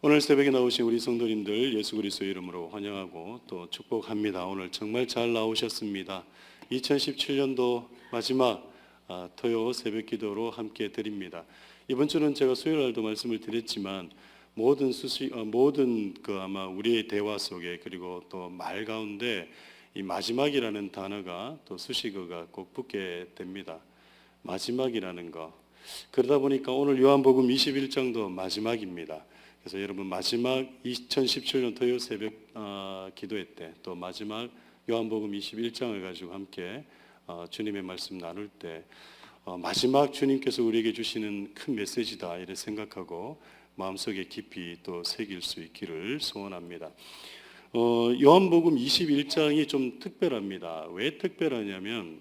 오늘 새벽에 나오신 우리 성도님들 예수 그리스도의 이름으로 환영하고 또 축복합니다. 오늘 정말 잘 나오셨습니다. 2017년도 마지막 토요 새벽 기도로 함께 드립니다. 이번 주는 제가 수요일 날도 말씀을 드렸지만 모든 아마 우리의 대화 속에 그리고 또 말 가운데 이 마지막이라는 단어가 또 수식어가 꼭 붙게 됩니다. 마지막이라는 거. 그러다 보니까 오늘 요한복음 21장도 마지막입니다. 그래서 여러분 마지막 2017년 토요 새벽 기도회 때 또 마지막 요한복음 21장을 가지고 함께 주님의 말씀 나눌 때 마지막 주님께서 우리에게 주시는 큰 메시지다 이렇게 생각하고 마음속에 깊이 또 새길 수 있기를 소원합니다. 요한복음 21장이 좀 특별합니다. 왜 특별하냐면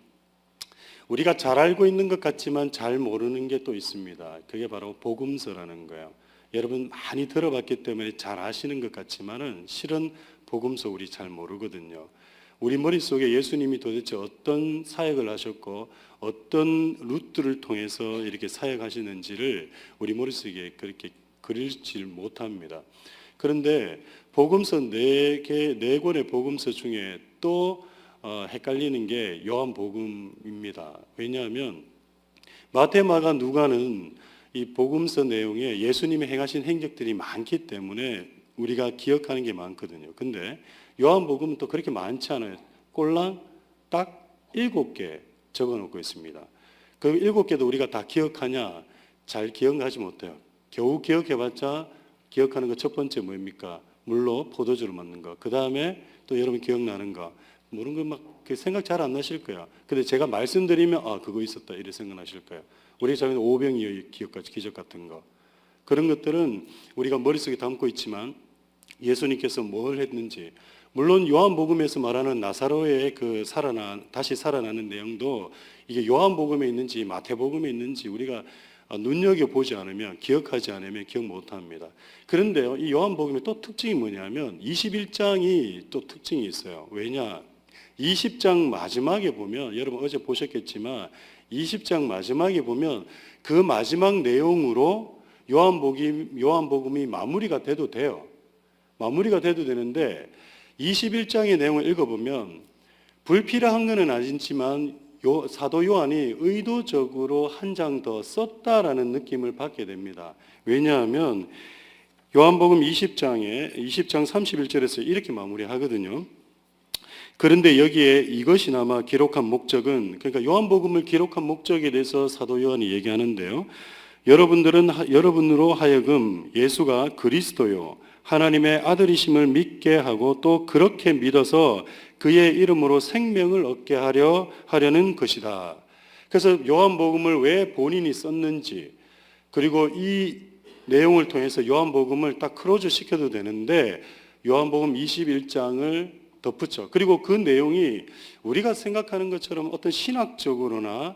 우리가 잘 알고 있는 것 같지만 잘 모르는 게 또 있습니다. 그게 바로 복음서라는 거예요. 여러분 많이 들어봤기 때문에 잘 아시는 것 같지만은 실은 복음서 우리 잘 모르거든요. 우리 머릿속에 예수님이 도대체 어떤 사역을 하셨고 어떤 루트를 통해서 이렇게 사역하시는지를 우리 머릿속에 그렇게 그리질 못합니다. 그런데 복음서 네 권의 복음서 중에 또 헷갈리는 게 요한복음입니다. 왜냐하면 마태, 마가, 누가는 이 복음서 내용에 예수님이 행하신 행적들이 많기 때문에 우리가 기억하는 게 많거든요. 근데 요한복음은 또 그렇게 많지 않아요. 꼴랑 딱 7개 적어놓고 있습니다. 그 7개도 우리가 다 기억하냐? 잘 기억하지 못해요. 겨우 기억해봤자 기억하는 거 첫 번째 뭐입니까? 물로 포도주를 먹는 거. 그 다음에 또 여러분 기억나는 거. 모르는 거 막 생각 잘 안 나실 거야. 근데 제가 말씀드리면 그거 있었다 이렇게 생각나실 거예요. 우리 작은 오병이어의 기적 같은 거. 그런 것들은 우리가 머릿속에 담고 있지만 예수님께서 뭘 했는지, 물론 요한복음에서 말하는 나사로의 다시 살아나는 내용도 이게 요한복음에 있는지 마태복음에 있는지 우리가 눈여겨보지 않으면, 기억하지 않으면 기억 못합니다. 그런데요, 이 요한복음의 또 특징이 뭐냐면 21장이 또 특징이 있어요. 왜냐? 20장 마지막에 보면, 여러분 어제 보셨겠지만 20장 마지막에 보면 그 마지막 내용으로 요한복음이 마무리가 돼도 돼요. 마무리가 돼도 되는데 21장의 내용을 읽어보면 불필요한 것은 아니지만 사도 요한이 의도적으로 한 장 더 썼다라는 느낌을 받게 됩니다. 왜냐하면 요한복음 20장 31절에서 이렇게 마무리하거든요. 그런데 여기에 이것이나마 기록한 목적은, 그러니까 요한복음을 기록한 목적에 대해서 사도 요한이 얘기하는데요. 여러분으로 하여금 예수가 그리스도요 하나님의 아들이심을 믿게 하고 또 그렇게 믿어서 그의 이름으로 생명을 얻게 하려는 것이다. 그래서 요한복음을 왜 본인이 썼는지, 그리고 이 내용을 통해서 요한복음을 딱 크로즈 시켜도 되는데 요한복음 21장을 덧붙여. 그리고 그 내용이 우리가 생각하는 것처럼 어떤 신학적으로나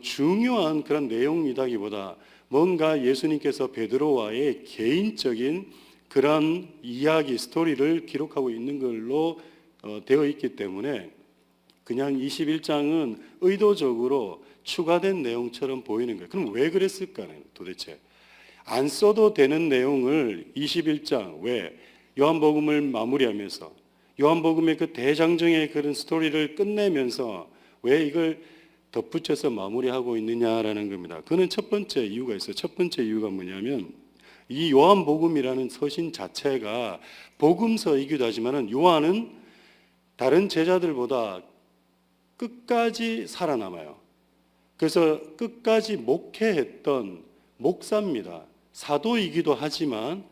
중요한 그런 내용이다기보다 뭔가 예수님께서 베드로와의 개인적인 그런 이야기, 스토리를 기록하고 있는 걸로 되어 있기 때문에 그냥 21장은 의도적으로 추가된 내용처럼 보이는 거예요. 그럼 왜 그랬을까요? 도대체 안 써도 되는 내용을 21장, 왜? 요한복음을 마무리하면서 요한복음의 그 대장정의 그런 스토리를 끝내면서 왜 이걸 덧붙여서 마무리하고 있느냐라는 겁니다. 그는 첫 번째 이유가 있어요. 첫 번째 이유가 뭐냐면 이 요한복음이라는 서신 자체가 복음서이기도 하지만 요한은 다른 제자들보다 끝까지 살아남아요. 그래서 끝까지 목회했던 목사입니다. 사도이기도 하지만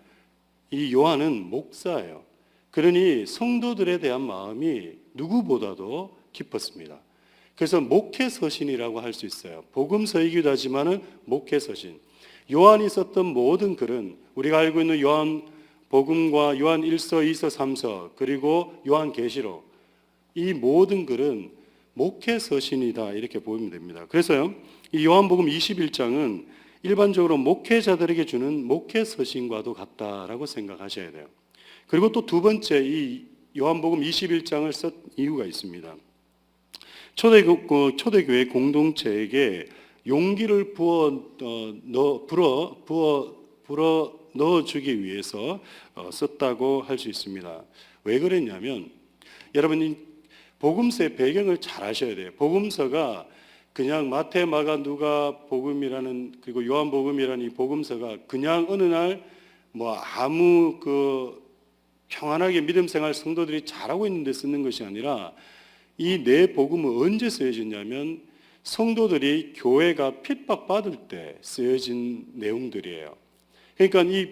이 요한은 목사예요. 그러니 성도들에 대한 마음이 누구보다도 깊었습니다. 그래서 목회서신이라고 할 수 있어요. 복음서이기도 하지만 목회서신. 요한이 썼던 모든 글은 우리가 알고 있는 요한복음과 요한 1서, 2서, 3서 그리고 요한계시록, 이 모든 글은 목회서신이다 이렇게 보면 됩니다. 그래서요, 이 요한복음 21장은 일반적으로 목회자들에게 주는 목회 서신과도 같다라고 생각하셔야 돼요. 그리고 또 두 번째, 이 요한복음 21장을 쓴 이유가 있습니다. 초대교회 공동체에게 용기를 불어 넣어주기 위해서 썼다고 할 수 있습니다. 왜 그랬냐면, 여러분 이 복음서의 배경을 잘 아셔야 돼요. 복음서가 그냥 마태, 마가, 누가 복음이라는, 그리고 요한복음이라는 이 복음서가 그냥 어느 날 뭐 아무 평안하게 믿음 생활 성도들이 잘하고 있는데 쓰는 것이 아니라, 이 네 복음은 언제 쓰여졌냐면 성도들이 교회가 핍박받을 때 쓰여진 내용들이에요. 그러니까 이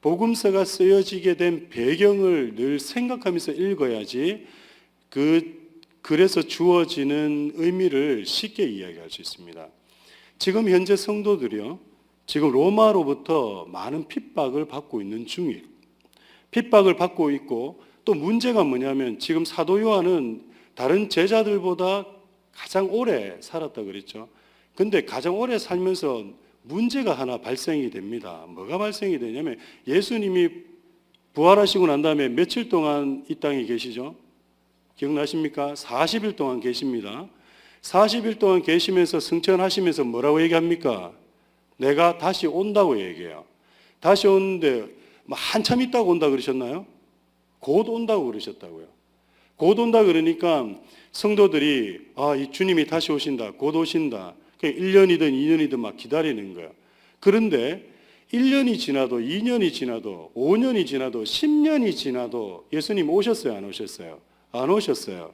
복음서가 쓰여지게 된 배경을 늘 생각하면서 읽어야지 그래서 주어지는 의미를 쉽게 이야기할 수 있습니다. 지금 현재 성도들이요, 지금 로마로부터 많은 핍박을 받고 있는 중이에요. 핍박을 받고 있고, 또 문제가 뭐냐면 지금 사도 요한은 다른 제자들보다 가장 오래 살았다 그랬죠. 근데 가장 오래 살면서 문제가 하나 발생이 됩니다. 뭐가 발생이 되냐면, 예수님이 부활하시고 난 다음에 며칠 동안 이 땅에 계시죠? 기억나십니까? 40일 동안 계십니다. 40일 동안 계시면서 승천하시면서 뭐라고 얘기합니까? 내가 다시 온다고 얘기해요. 다시 오는데 한참 있다고 온다 그러셨나요? 곧 온다고 그러셨다고요. 곧 온다 그러니까 성도들이 이 주님이 다시 오신다, 곧 오신다. 그냥 1년이든 2년이든 막 기다리는 거예요. 그런데 1년이 지나도 2년이 지나도 5년이 지나도 10년이 지나도 예수님 오셨어요, 안 오셨어요? 안 오셨어요.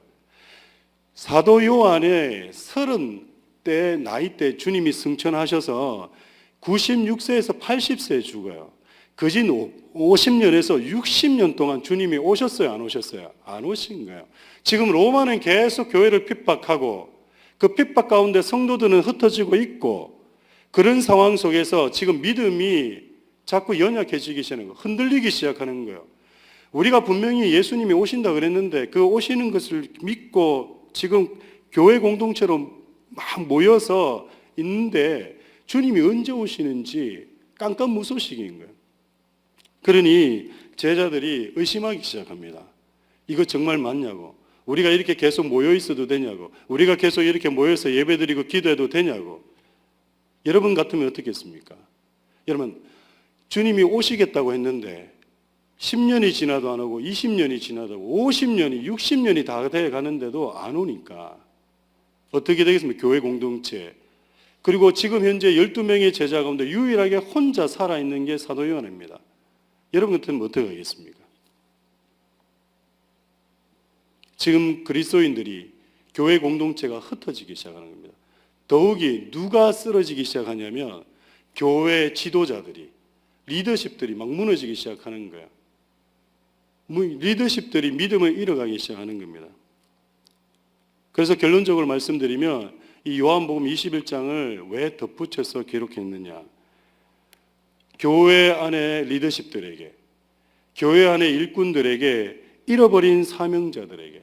사도 요한의 30대 나이 때 주님이 승천하셔서 96세에서 80세에 죽어요. 그진 50년에서 60년 동안 주님이 오셨어요, 안 오셨어요? 안 오신 거예요. 지금 로마는 계속 교회를 핍박하고, 그 핍박 가운데 성도들은 흩어지고 있고, 그런 상황 속에서 지금 믿음이 자꾸 연약해지기 시작하는 거예요. 흔들리기 시작하는 거예요. 우리가 분명히 예수님이 오신다 그랬는데 그 오시는 것을 믿고 지금 교회 공동체로 막 모여서 있는데 주님이 언제 오시는지 깜깜무소식인 거예요. 그러니 제자들이 의심하기 시작합니다. 이거 정말 맞냐고. 우리가 이렇게 계속 모여 있어도 되냐고. 우리가 계속 이렇게 모여서 예배드리고 기도해도 되냐고. 여러분 같으면 어떻겠습니까? 여러분, 주님이 오시겠다고 했는데 10년이 지나도 안 오고 20년이 지나도 50년이 60년이 다 돼 가는데도 안 오니까 어떻게 되겠습니까? 교회 공동체. 그리고 지금 현재 12명의 제자 가운데 유일하게 혼자 살아있는 게 사도 요한입니다. 여러분 같으면 어떻게 하겠습니까? 지금 그리스도인들이 교회 공동체가 흩어지기 시작하는 겁니다. 더욱이 누가 쓰러지기 시작하냐면 교회 지도자들이, 리더십들이 막 무너지기 시작하는 거예요. 리더십들이 믿음을 잃어가기 시작하는 겁니다. 그래서 결론적으로 말씀드리면 이 요한복음 21장을 왜 덧붙여서 기록했느냐. 교회 안의 리더십들에게, 교회 안의 일꾼들에게, 잃어버린 사명자들에게,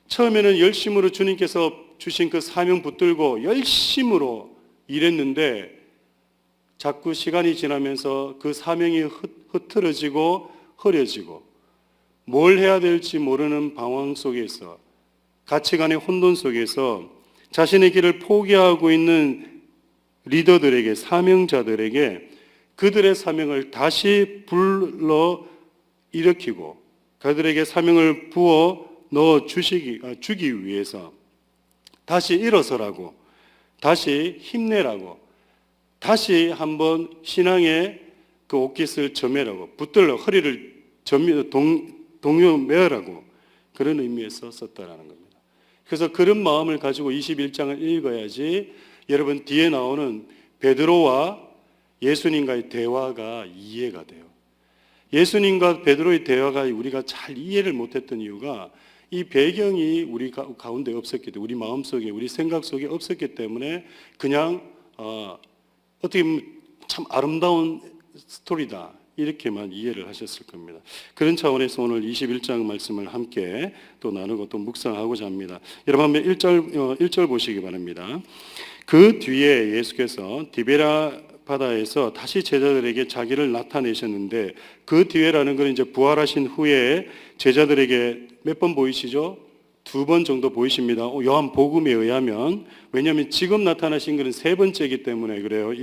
처음에는 열심으로 주님께서 주신 그 사명 붙들고 열심으로 일했는데 자꾸 시간이 지나면서 그 사명이 흐트러지고 흐려지고 뭘 해야 될지 모르는 방황 속에서, 가치관의 혼돈 속에서 자신의 길을 포기하고 있는 리더들에게, 사명자들에게 그들의 사명을 다시 불러 일으키고 그들에게 사명을 부어 넣어 주기 위해서 다시 일어서라고, 다시 힘내라고, 다시 한번 신앙의 그 옷깃을 점매라고, 붙들러 허리를 동요 매라고, 그런 의미에서 썼다라는 겁니다. 그래서 그런 마음을 가지고 21장을 읽어야지 여러분 뒤에 나오는 베드로와 예수님과의 대화가 이해가 돼요. 예수님과 베드로의 대화가 우리가 잘 이해를 못했던 이유가 이 배경이 우리 가운데 없었기 때문에, 우리 마음속에, 우리 생각 속에 없었기 때문에 그냥 어떻게 보면 참 아름다운 스토리다 이렇게만 이해를 하셨을 겁니다. 그런 차원에서 오늘 21장 말씀을 함께 또 나누고 또 묵상하고자 합니다. 여러분 한번 1절 보시기 바랍니다. 그 뒤에 예수께서 바다에서 다시 제자들에게 자기를 나타내셨는데 그 뒤에라는 것은 이제 부활하신 후에 제자들에게 몇 번 보이시죠? 2번 정도 보이십니다. 요한복음에 의하면, 왜냐하면 지금 나타나신 것은 3번째이기 때문에 그래요.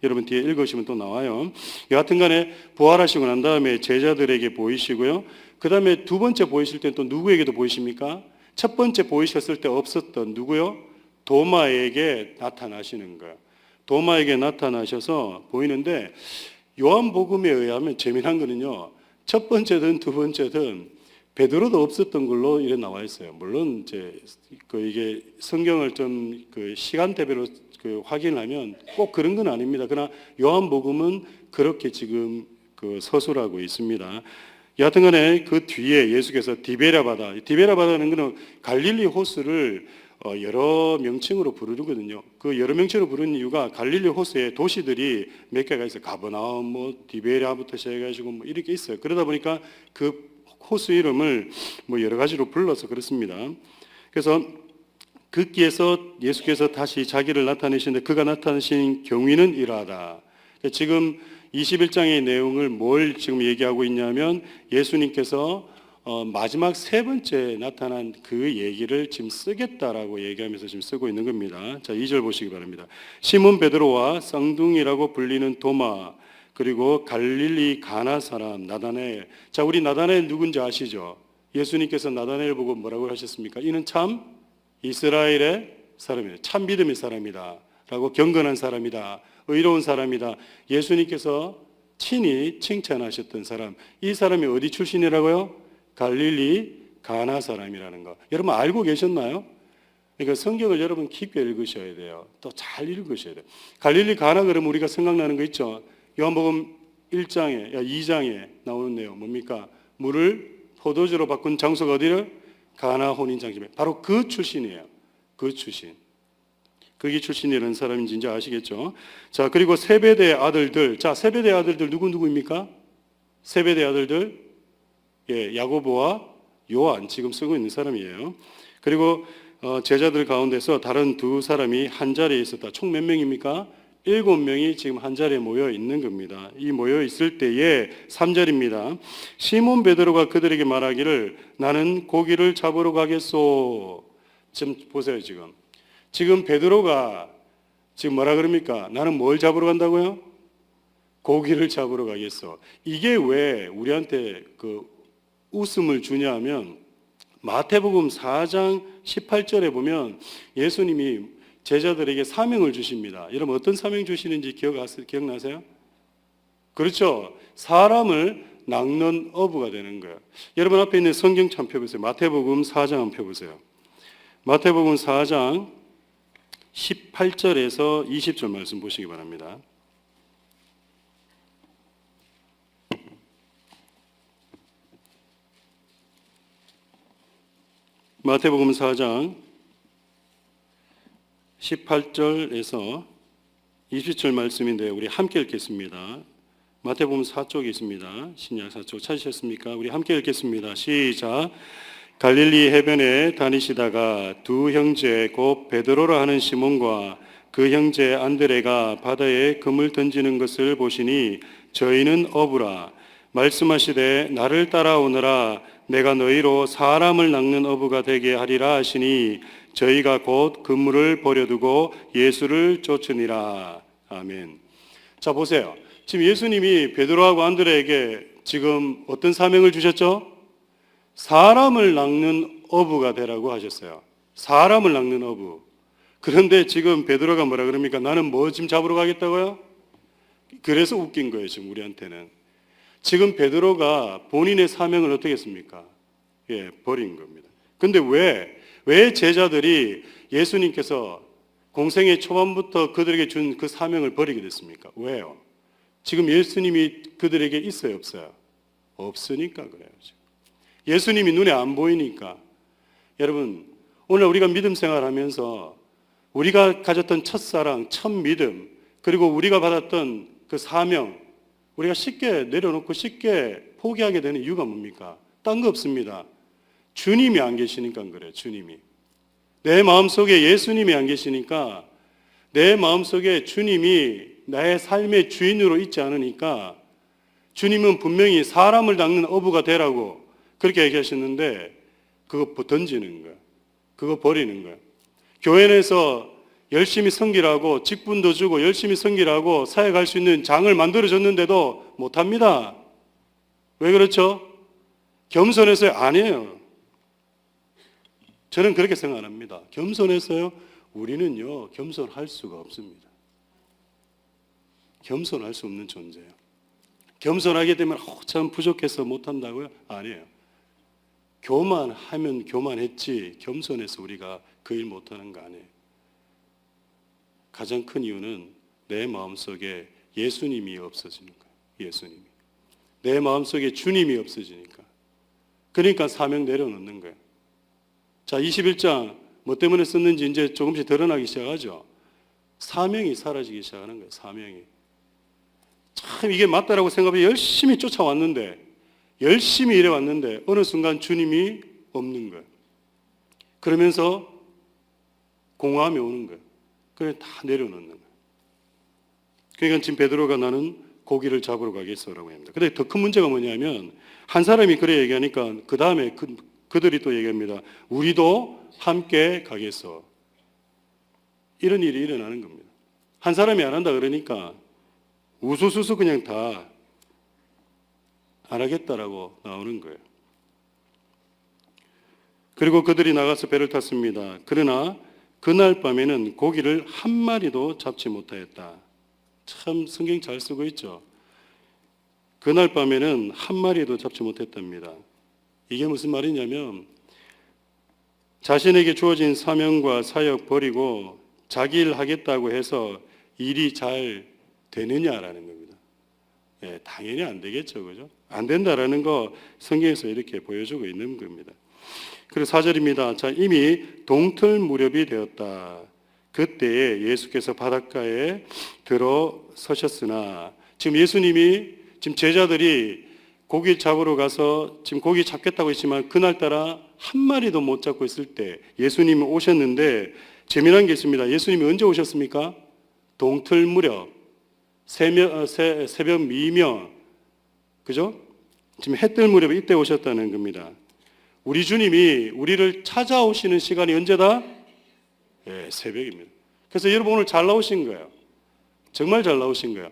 여러분 뒤에 읽으시면 또 나와요. 여하튼 간에 부활하시고 난 다음에 제자들에게 보이시고요. 그 다음에 2번째 보이실 때는 또 누구에게도 보이십니까? 첫 번째 보이셨을 때 없었던 누구요? 도마에게 나타나시는 거예요. 도마에게 나타나셔서 보이는데, 요한복음에 의하면 재미난 거는요, 첫 번째든 2번째든 베드로도 없었던 걸로 이래 나와 있어요. 물론 이제 이게 성경을 좀 시간대별로 확인하면 꼭 그런 건 아닙니다. 그러나 요한복음은 그렇게 지금 서술하고 있습니다. 여하튼간에 그 뒤에 예수께서 디베랴 바다는 것은 갈릴리 호수를 여러 명칭으로 부르거든요. 그 여러 명칭으로 부르는 이유가 갈릴리 호수에 도시들이 몇 개가 있어요. 가버나움, 뭐 디베랴부터 시작해가지고 뭐 이렇게 있어요. 그러다 보니까 그 호수 이름을 뭐 여러 가지로 불러서 그렇습니다. 그래서 그기에서 예수께서 다시 자기를 나타내시는데 그가 나타내신 경위는 이러하다. 지금 21장의 내용을 뭘 지금 얘기하고 있냐면 예수님께서 마지막 3번째 나타난 그 얘기를 지금 쓰겠다라고 얘기하면서 지금 쓰고 있는 겁니다. 자, 2절 보시기 바랍니다. 시몬 베드로와 쌍둥이라고 불리는 도마, 그리고 갈릴리 가나 사람 나다나엘. 자, 우리 나다나엘 누군지 아시죠? 예수님께서 나다나엘 보고 뭐라고 하셨습니까? 이는 참 이스라엘의 사람이다. 참 믿음의 사람이다. 라고 경건한 사람이다. 의로운 사람이다. 예수님께서 친히 칭찬하셨던 사람. 이 사람이 어디 출신이라고요? 갈릴리 가나 사람이라는 거. 여러분 알고 계셨나요? 그러니까 성경을 여러분 깊게 읽으셔야 돼요. 또 잘 읽으셔야 돼요. 갈릴리 가나 그러면 우리가 생각나는 거 있죠? 요한복음 2장에 나오는 내용 뭡니까? 물을 포도주로 바꾼 장소가 어디를? 가나 혼인장집에. 바로 그 출신이에요. 그 출신. 거기 출신이라는 사람인지 이제 아시겠죠? 자, 그리고 세베대의 아들들. 자, 세베대의 아들들 누구입니까? 세베대의 아들들. 예, 야고보와 요한 지금 쓰고 있는 사람이에요. 그리고 제자들 가운데서 다른 2사람이 한 자리에 있었다. 총 몇 명입니까? 7명이 지금 한 자리에 모여 있는 겁니다. 이 모여 있을 때에 3절입니다. 시몬 베드로가 그들에게 말하기를 나는 고기를 잡으러 가겠소. 지금 보세요. 지금 베드로가 지금 뭐라 그럽니까? 나는 뭘 잡으러 간다고요? 고기를 잡으러 가겠소. 이게 왜 우리한테 웃음을 주냐 하면 마태복음 4장 18절에 보면 예수님이 제자들에게 사명을 주십니다. 여러분 어떤 사명 주시는지 기억나세요? 그렇죠. 사람을 낚는 어부가 되는 거예요. 여러분 앞에 있는 성경 참 펴보세요. 마태복음 4장 한번 펴보세요. 마태복음 4장 18절에서 20절 말씀 보시기 바랍니다. 마태복음 4장 18절에서 20절 말씀인데 우리 함께 읽겠습니다. 마태복음 4쪽에 있습니다. 신약 4쪽 찾으셨습니까? 우리 함께 읽겠습니다. 시작. 갈릴리 해변에 다니시다가 2 형제 곧 베드로라 하는 시몬과 그 형제 안드레가 바다에 금을 던지는 것을 보시니 저희는 어부라. 말씀하시되 나를 따라오너라. 내가 너희로 사람을 낚는 어부가 되게 하리라 하시니 저희가 곧 그물을 버려두고 예수를 쫓으니라. 아멘. 자, 보세요. 지금 예수님이 베드로하고 안드레에게 지금 어떤 사명을 주셨죠? 사람을 낚는 어부가 되라고 하셨어요. 사람을 낚는 어부. 그런데 지금 베드로가 뭐라 그럽니까? 나는 뭐 지금 잡으러 가겠다고요? 그래서 웃긴 거예요, 지금 우리한테는. 지금 베드로가 본인의 사명을 어떻게 했습니까? 예, 버린 겁니다. 근데 왜 제자들이 예수님께서 공생의 초반부터 그들에게 준 그 사명을 버리게 됐습니까? 왜요? 지금 예수님이 그들에게 있어요, 없어요? 없으니까 그래요. 지금. 예수님이 눈에 안 보이니까. 여러분, 오늘 우리가 믿음 생활하면서 우리가 가졌던 첫사랑, 첫 믿음, 그리고 우리가 받았던 그 사명, 우리가 쉽게 내려놓고 쉽게 포기하게 되는 이유가 뭡니까? 딴 거 없습니다. 주님이 안 계시니까 그래요. 주님이. 내 마음속에 예수님이 안 계시니까 내 마음속에 주님이 나의 삶의 주인으로 있지 않으니까 주님은 분명히 사람을 닦는 어부가 되라고 그렇게 얘기하셨는데 그거 던지는 거야. 그거 버리는 거야. 교회 내에서 열심히 섬기라고 직분도 주고 열심히 섬기라고 사역할 수 있는 장을 만들어줬는데도 못합니다. 왜 그렇죠? 겸손해서요? 아니에요. 저는 그렇게 생각합니다. 겸손해서요? 우리는요 겸손할 수가 없습니다. 겸손할 수 없는 존재예요. 겸손하게 되면 참 부족해서 못한다고요? 아니에요. 교만하면 교만했지 겸손해서 우리가 그 일 못하는 거 아니에요. 가장 큰 이유는 내 마음속에 예수님이 없어지는 거예요. 예수님이. 내 마음속에 주님이 없어지니까. 그러니까 사명 내려놓는 거예요. 자, 21장 뭐 때문에 썼는지 이제 조금씩 드러나기 시작하죠. 사명이 사라지기 시작하는 거예요. 사명이. 참 이게 맞다라고 생각해 열심히 쫓아왔는데 열심히 일해왔는데 어느 순간 주님이 없는 거예요. 그러면서 공허함이 오는 거예요. 그래 다 내려놓는 거예요. 그러니까 지금 베드로가 나는 고기를 잡으러 가겠어라고 합니다. 근데 더 큰 문제가 뭐냐면 한 사람이 그래 얘기하니까 그 다음에 그들이 또 얘기합니다. 우리도 함께 가겠어. 이런 일이 일어나는 겁니다. 한 사람이 안 한다 그러니까 우수수수 그냥 다 안 하겠다라고 나오는 거예요. 그리고 그들이 나가서 배를 탔습니다. 그러나 그날 밤에는 고기를 한 마리도 잡지 못하였다. 참 성경 잘 쓰고 있죠. 그날 밤에는 한 마리도 잡지 못했답니다. 이게 무슨 말이냐면 자신에게 주어진 사명과 사역 버리고 자기 일 하겠다고 해서 일이 잘 되느냐라는 겁니다. 예, 당연히 안 되겠죠. 그죠? 안 된다라는 거 성경에서 이렇게 보여주고 있는 겁니다. 그리고 4절입니다. 자, 이미 동틀 무렵이 되었다. 그때에 예수께서 바닷가에 들어서셨으나 지금 예수님이 지금 제자들이 고기 잡으러 가서 지금 고기 잡겠다고 했지만 그날따라 한 마리도 못 잡고 있을 때 예수님이 오셨는데 재미난 게 있습니다. 예수님이 언제 오셨습니까? 동틀 무렵 새벽 미명 그죠? 지금 해 뜰 무렵에 이때 오셨다는 겁니다. 우리 주님이 우리를 찾아오시는 시간이 언제다? 예, 새벽입니다. 그래서 여러분 오늘 잘 나오신 거예요. 정말 잘 나오신 거예요.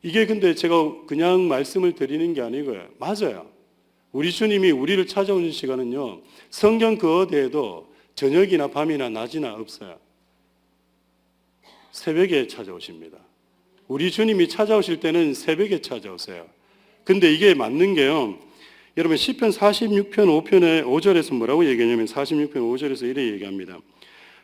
이게 근데 제가 그냥 말씀을 드리는 게 아니고요. 맞아요. 우리 주님이 우리를 찾아오는 시간은요. 성경 그 어디에도 저녁이나 밤이나 낮이나 없어요. 새벽에 찾아오십니다. 우리 주님이 찾아오실 때는 새벽에 찾아오세요. 근데 이게 맞는 게요. 여러분 시편 46편 5편의 5절에서 뭐라고 얘기하냐면 46편 5절에서 이렇게 얘기합니다.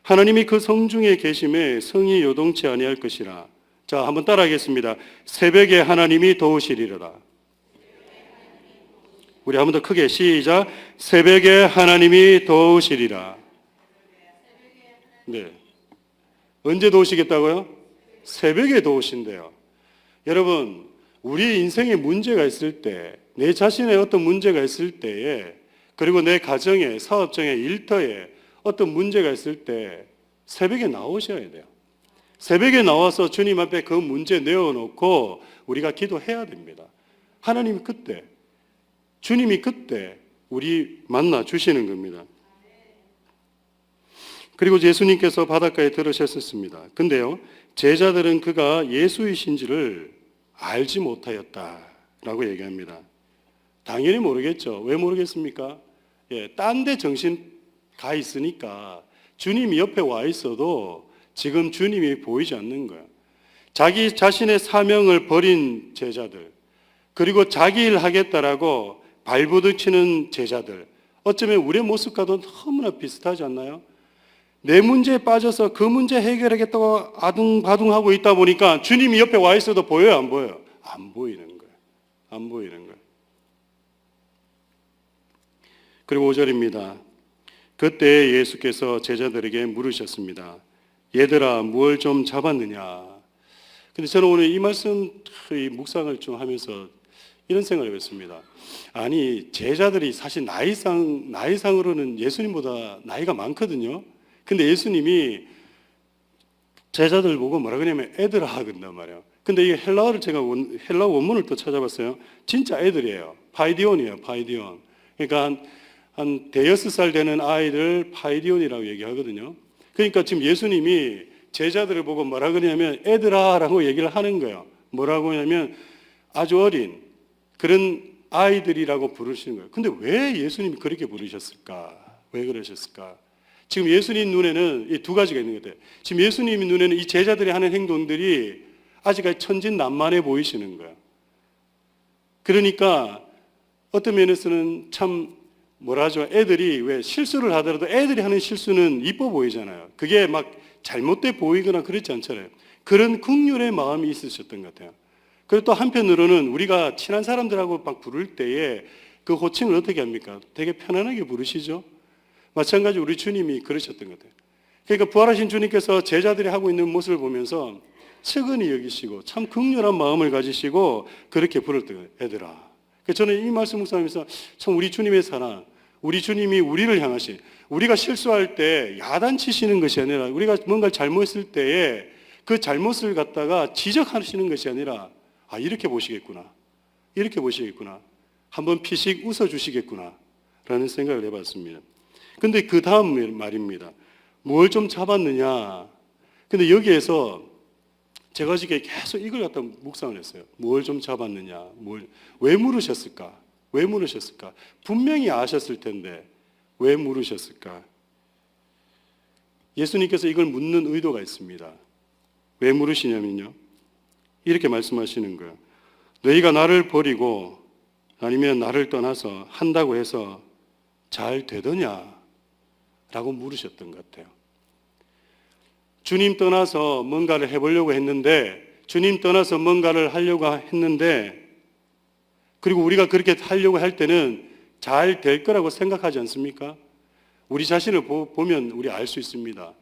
하나님이 그 성중에 계심에 성이 요동치 아니할 것이라. 자, 한번 따라하겠습니다. 새벽에 하나님이 도우시리로다. 우리 한 번 더 크게 시작. 새벽에 하나님이 도우시리라. 네. 언제 도우시겠다고요? 새벽에 도우신대요. 여러분, 우리 인생에 문제가 있을 때, 내 자신의 어떤 문제가 있을 때에, 그리고 내 가정에, 사업장에, 일터에 어떤 문제가 있을 때 새벽에 나오셔야 돼요. 새벽에 나와서 주님 앞에 그 문제 내어놓고 우리가 기도해야 됩니다. 하나님이 그때, 주님이 그때 우리 만나 주시는 겁니다. 그리고 예수님께서 바닷가에 들으셨습니다. 근데요, 제자들은 그가 예수이신지를 알지 못하였다라고 얘기합니다. 당연히 모르겠죠. 왜 모르겠습니까? 예, 딴 데 정신 가 있으니까 주님이 옆에 와 있어도 지금 주님이 보이지 않는 거예요. 자기 자신의 사명을 버린 제자들, 그리고 자기 일 하겠다라고 발부둥치는 제자들, 어쩌면 우리의 모습과도 너무나 비슷하지 않나요? 내 문제에 빠져서 그 문제 해결하겠다고 아둥바둥하고 있다 보니까 주님이 옆에 와 있어도 보여요, 안 보여요? 안 보이는 거예요. 안 보이는 거예요. 그리고 5절입니다. 그때 예수께서 제자들에게 물으셨습니다. 얘들아, 무엇을 좀 잡았느냐? 근데 저는 오늘 이 말씀, 이 묵상을 좀 하면서 이런 생각을 해봤습니다. 아니, 제자들이 사실 나이상으로는 예수님보다 나이가 많거든요. 근데 예수님이 제자들 보고 뭐라 그러냐면 애들아 그런단 말이에요. 근데 이 헬라어를 제가 헬라 원문을 또 찾아봤어요. 진짜 애들이에요. 파이디온이에요. 파이디온. 그러니까 한 대여섯 살 되는 아이들 파이디온이라고 얘기하거든요. 그러니까 지금 예수님이 제자들을 보고 뭐라 그러냐면 애들아 라고 얘기를 하는 거예요. 뭐라고 하냐면 아주 어린 그런 아이들이라고 부르시는 거예요. 근데 왜 예수님이 그렇게 부르셨을까? 왜 그러셨을까? 지금 예수님 눈에는 이 두 가지가 있는 것 같아요. 지금 예수님 눈에는 이 제자들이 하는 행동들이 아직까지 천진난만해 보이시는 거예요. 그러니까 어떤 면에서는 참 뭐라죠? 애들이 왜 실수를 하더라도 애들이 하는 실수는 이뻐 보이잖아요. 그게 막 잘못돼 보이거나 그렇지 않잖아요. 그런 긍휼의 마음이 있으셨던 것 같아요. 그리고 또 한편으로는 우리가 친한 사람들하고 막 부를 때에 그 호칭을 어떻게 합니까? 되게 편안하게 부르시죠? 마찬가지로 우리 주님이 그러셨던 것 같아요. 그러니까 부활하신 주님께서 제자들이 하고 있는 모습을 보면서 측은히 여기시고 참 긍휼한 마음을 가지시고 그렇게 부를 때 애들아. 저는 이 말씀 묵상하면서 참 우리 주님의 사랑, 우리 주님이 우리를 향하신, 우리가 실수할 때 야단치시는 것이 아니라 우리가 뭔가 잘못했을 때에 그 잘못을 갖다가 지적하시는 것이 아니라 아 이렇게 보시겠구나, 이렇게 보시겠구나, 한번 피식 웃어주시겠구나 라는 생각을 해봤습니다. 근데 그 다음 말입니다. 뭘 좀 잡았느냐. 근데 여기에서 제가 어저께 계속 이걸 갖다 묵상을 했어요. 뭘 좀 잡았느냐. 왜 물으셨을까? 왜 물으셨을까? 분명히 아셨을 텐데 왜 물으셨을까? 예수님께서 이걸 묻는 의도가 있습니다. 왜 물으시냐면요. 이렇게 말씀하시는 거예요. 너희가 나를 버리고 아니면 나를 떠나서 한다고 해서 잘 되더냐? 라고 물으셨던 것 같아요. 주님 떠나서 뭔가를 해보려고 했는데, 주님 떠나서 뭔가를 하려고 했는데, 그리고 우리가 그렇게 하려고 할 때는 잘 될 거라고 생각하지 않습니까? 우리 자신을 보면 우리 알 수 있습니다.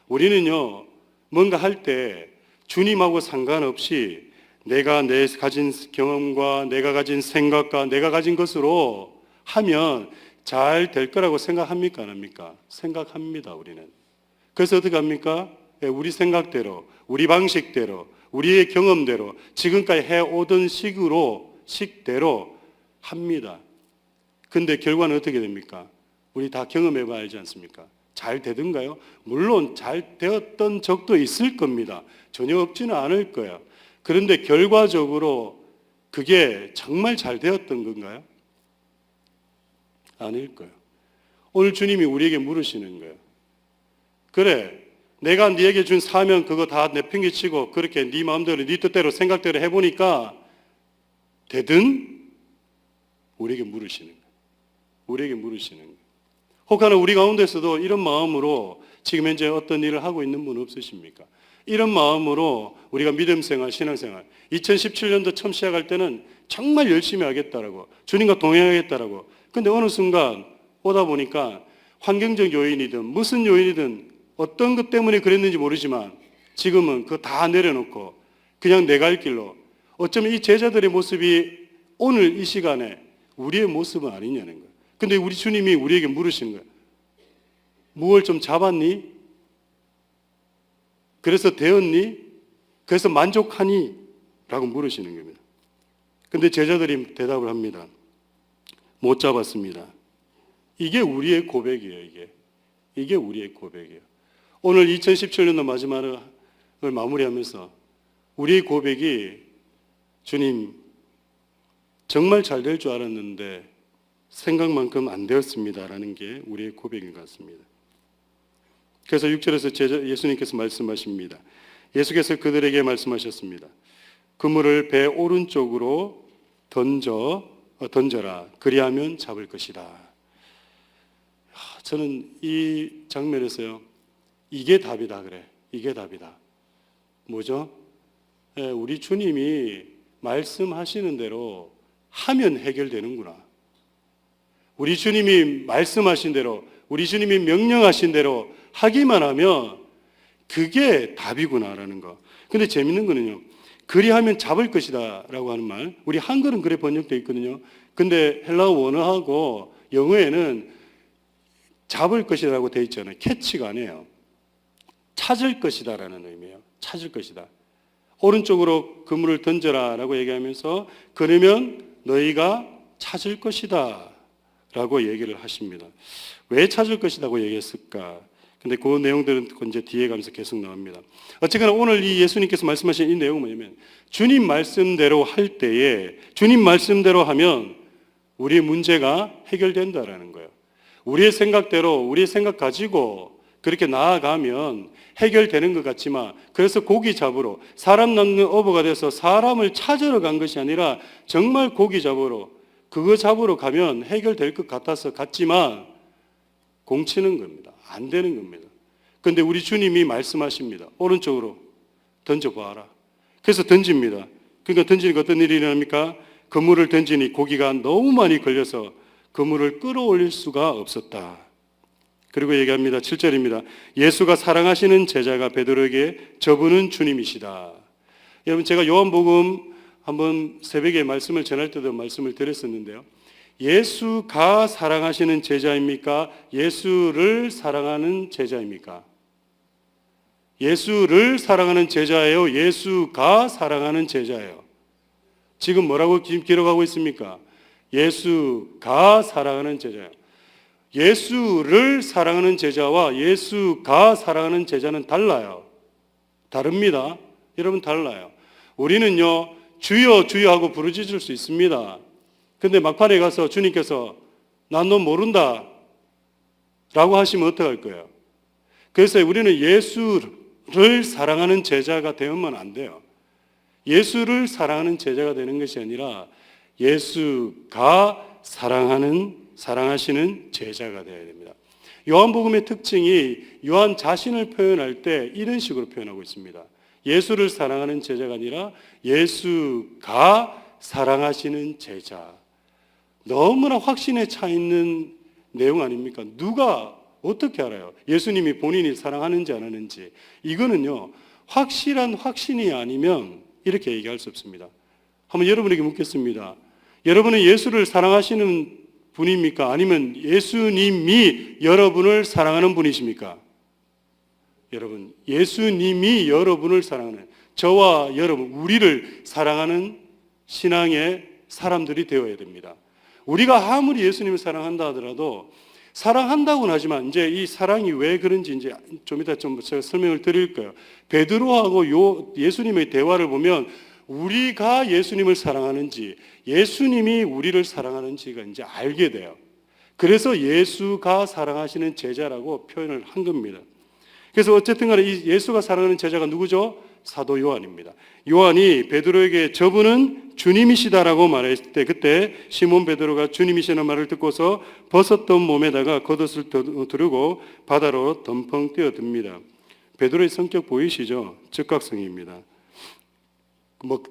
우리는요, 뭔가 할 때 주님하고 상관없이 내가 내 가진 경험과 내가 가진 생각과 내가 가진 것으로 하면 잘 될 거라고 생각합니까? 안 합니까? 생각합니다, 우리는. 그래서 어떻게 합니까? 우리 생각대로, 우리 방식대로, 우리의 경험대로, 지금까지 해오던 식대로 합니다. 근데 결과는 어떻게 됩니까? 우리 다 경험해봐야 알지 않습니까? 잘 되던가요? 물론 잘 되었던 적도 있을 겁니다. 전혀 없지는 않을 거예요. 그런데 결과적으로 그게 정말 잘 되었던 건가요? 아닐 거예요. 오늘 주님이 우리에게 물으시는 거예요. 그래, 내가 네에게 준 사명 그거 다 내팽개치고 그렇게 네 마음대로 네 뜻대로 생각대로 해보니까 되든? 우리에게 물으시는 거예요. 우리에게 물으시는 거예요. 혹하나 우리 가운데서도 이런 마음으로 지금 현재 어떤 일을 하고 있는 분 없으십니까? 이런 마음으로 우리가 믿음생활, 신앙생활 2017년도 처음 시작할 때는 정말 열심히 하겠다라고 주님과 동행하겠다라고 근데 어느 순간 오다 보니까 환경적 요인이든 무슨 요인이든 어떤 것 때문에 그랬는지 모르지만 지금은 그거 다 내려놓고 그냥 내 갈 길로 어쩌면 이 제자들의 모습이 오늘 이 시간에 우리의 모습은 아니냐는 거예요. 근데 우리 주님이 우리에게 물으시는 거예요. 무엇을 좀 잡았니? 그래서 되었니? 그래서 만족하니? 라고 물으시는 겁니다. 근데 제자들이 대답을 합니다. 못 잡았습니다. 이게 우리의 고백이에요. 이게 우리의 고백이에요. 오늘 2017년도 마지막을 마무리하면서 우리의 고백이 주님 정말 잘 될 줄 알았는데 생각만큼 안 되었습니다라는 게 우리의 고백인 것 같습니다. 그래서 6절에서 예수님께서 말씀하십니다. 예수께서 그들에게 말씀하셨습니다. 그물을 배 오른쪽으로 던져라. 그리하면 잡을 것이다. 저는 이 장면에서요. 이게 답이다 그래. 이게 답이다. 뭐죠? 우리 주님이 말씀하시는 대로 하면 해결되는구나. 우리 주님이 말씀하신 대로, 우리 주님이 명령하신 대로 하기만 하면 그게 답이구나라는 거. 근데 재밌는 거는요. 그리하면 잡을 것이다 라고 하는 말. 우리 한글은 그래 번역되어 있거든요. 근데 헬라어 원어하고 영어에는 잡을 것이라고 되어 있잖아요. 캐치가 아니에요. 찾을 것이다 라는 의미예요. 찾을 것이다. 오른쪽으로 그물을 던져라 라고 얘기하면서 그러면 너희가 찾을 것이다 라고 얘기를 하십니다. 왜 찾을 것이라고 얘기했을까? 근데 그 내용들은 이제 뒤에 가면서 계속 나옵니다. 어쨌거나 오늘 이 예수님께서 말씀하신 이 내용은 뭐냐면 주님 말씀대로 할 때에 주님 말씀대로 하면 우리의 문제가 해결된다라는 거예요. 우리의 생각대로 우리의 생각 가지고 그렇게 나아가면 해결되는 것 같지만 그래서 고기 잡으러 사람 낳는 어부가 돼서 사람을 찾으러 간 것이 아니라 정말 고기 잡으러 그거 잡으러 가면 해결될 것 같지만 공치는 겁니다. 안 되는 겁니다. 그런데 우리 주님이 말씀하십니다. 오른쪽으로 던져봐라. 그래서 던집니다. 그러니까 던지니까 어떤 일이 일어납니까? 그물을 던지니 고기가 너무 많이 걸려서 그물을 끌어올릴 수가 없었다. 그리고 얘기합니다. 7절입니다. 예수가 사랑하시는 제자가 베드로에게 저분은 주님이시다. 여러분 제가 요한복음 한번 새벽에 말씀을 전할 때도 말씀을 드렸었는데요. 예수가 사랑하시는 제자입니까? 예수를 사랑하는 제자입니까? 예수를 사랑하는 제자예요? 예수가 사랑하는 제자예요? 지금 뭐라고 기록하고 있습니까? 예수가 사랑하는 제자예요. 예수를 사랑하는 제자와 예수가 사랑하는 제자는 달라요. 다릅니다. 여러분 달라요. 우리는요 주여 주여 하고 부르짖을 수 있습니다. 근데 막판에 가서 주님께서 난 너 모른다 라고 하시면 어떡할 거예요? 그래서 우리는 예수를 사랑하는 제자가 되면 안 돼요. 예수를 사랑하는 제자가 되는 것이 아니라 예수가 사랑하시는 제자가 되어야 됩니다. 요한복음의 특징이 요한 자신을 표현할 때 이런 식으로 표현하고 있습니다. 예수를 사랑하는 제자가 아니라 예수가 사랑하시는 제자. 너무나 확신에 차 있는 내용 아닙니까? 누가 어떻게 알아요? 예수님이 본인이 사랑하는지 안 하는지. 이거는요 확실한 확신이 아니면 이렇게 얘기할 수 없습니다. 한번 여러분에게 묻겠습니다. 여러분은 예수를 사랑하시는 분입니까? 아니면 예수님이 여러분을 사랑하는 분이십니까? 여러분, 예수님이 여러분을 사랑하는, 저와 여러분, 우리를 사랑하는 신앙의 사람들이 되어야 됩니다. 우리가 아무리 예수님을 사랑한다 하더라도 사랑한다고는 하지만 이제 이 사랑이 왜 그런지 이제 좀 이따 좀 제가 설명을 드릴 거예요. 베드로하고 예수님의 대화를 보면 우리가 예수님을 사랑하는지 예수님이 우리를 사랑하는지가 이제 알게 돼요. 그래서 예수가 사랑하시는 제자라고 표현을 한 겁니다. 그래서 어쨌든 간에 이 예수가 사랑하는 제자가 누구죠? 사도 요한입니다. 요한이 베드로에게 저분은 주님이시다라고 말했을 때 그때 시몬 베드로가 주님이시라는 말을 듣고서 벗었던 몸에다가 겉옷을 두르고 바다로 덤펑 뛰어듭니다. 베드로의 성격 보이시죠? 즉각성입니다.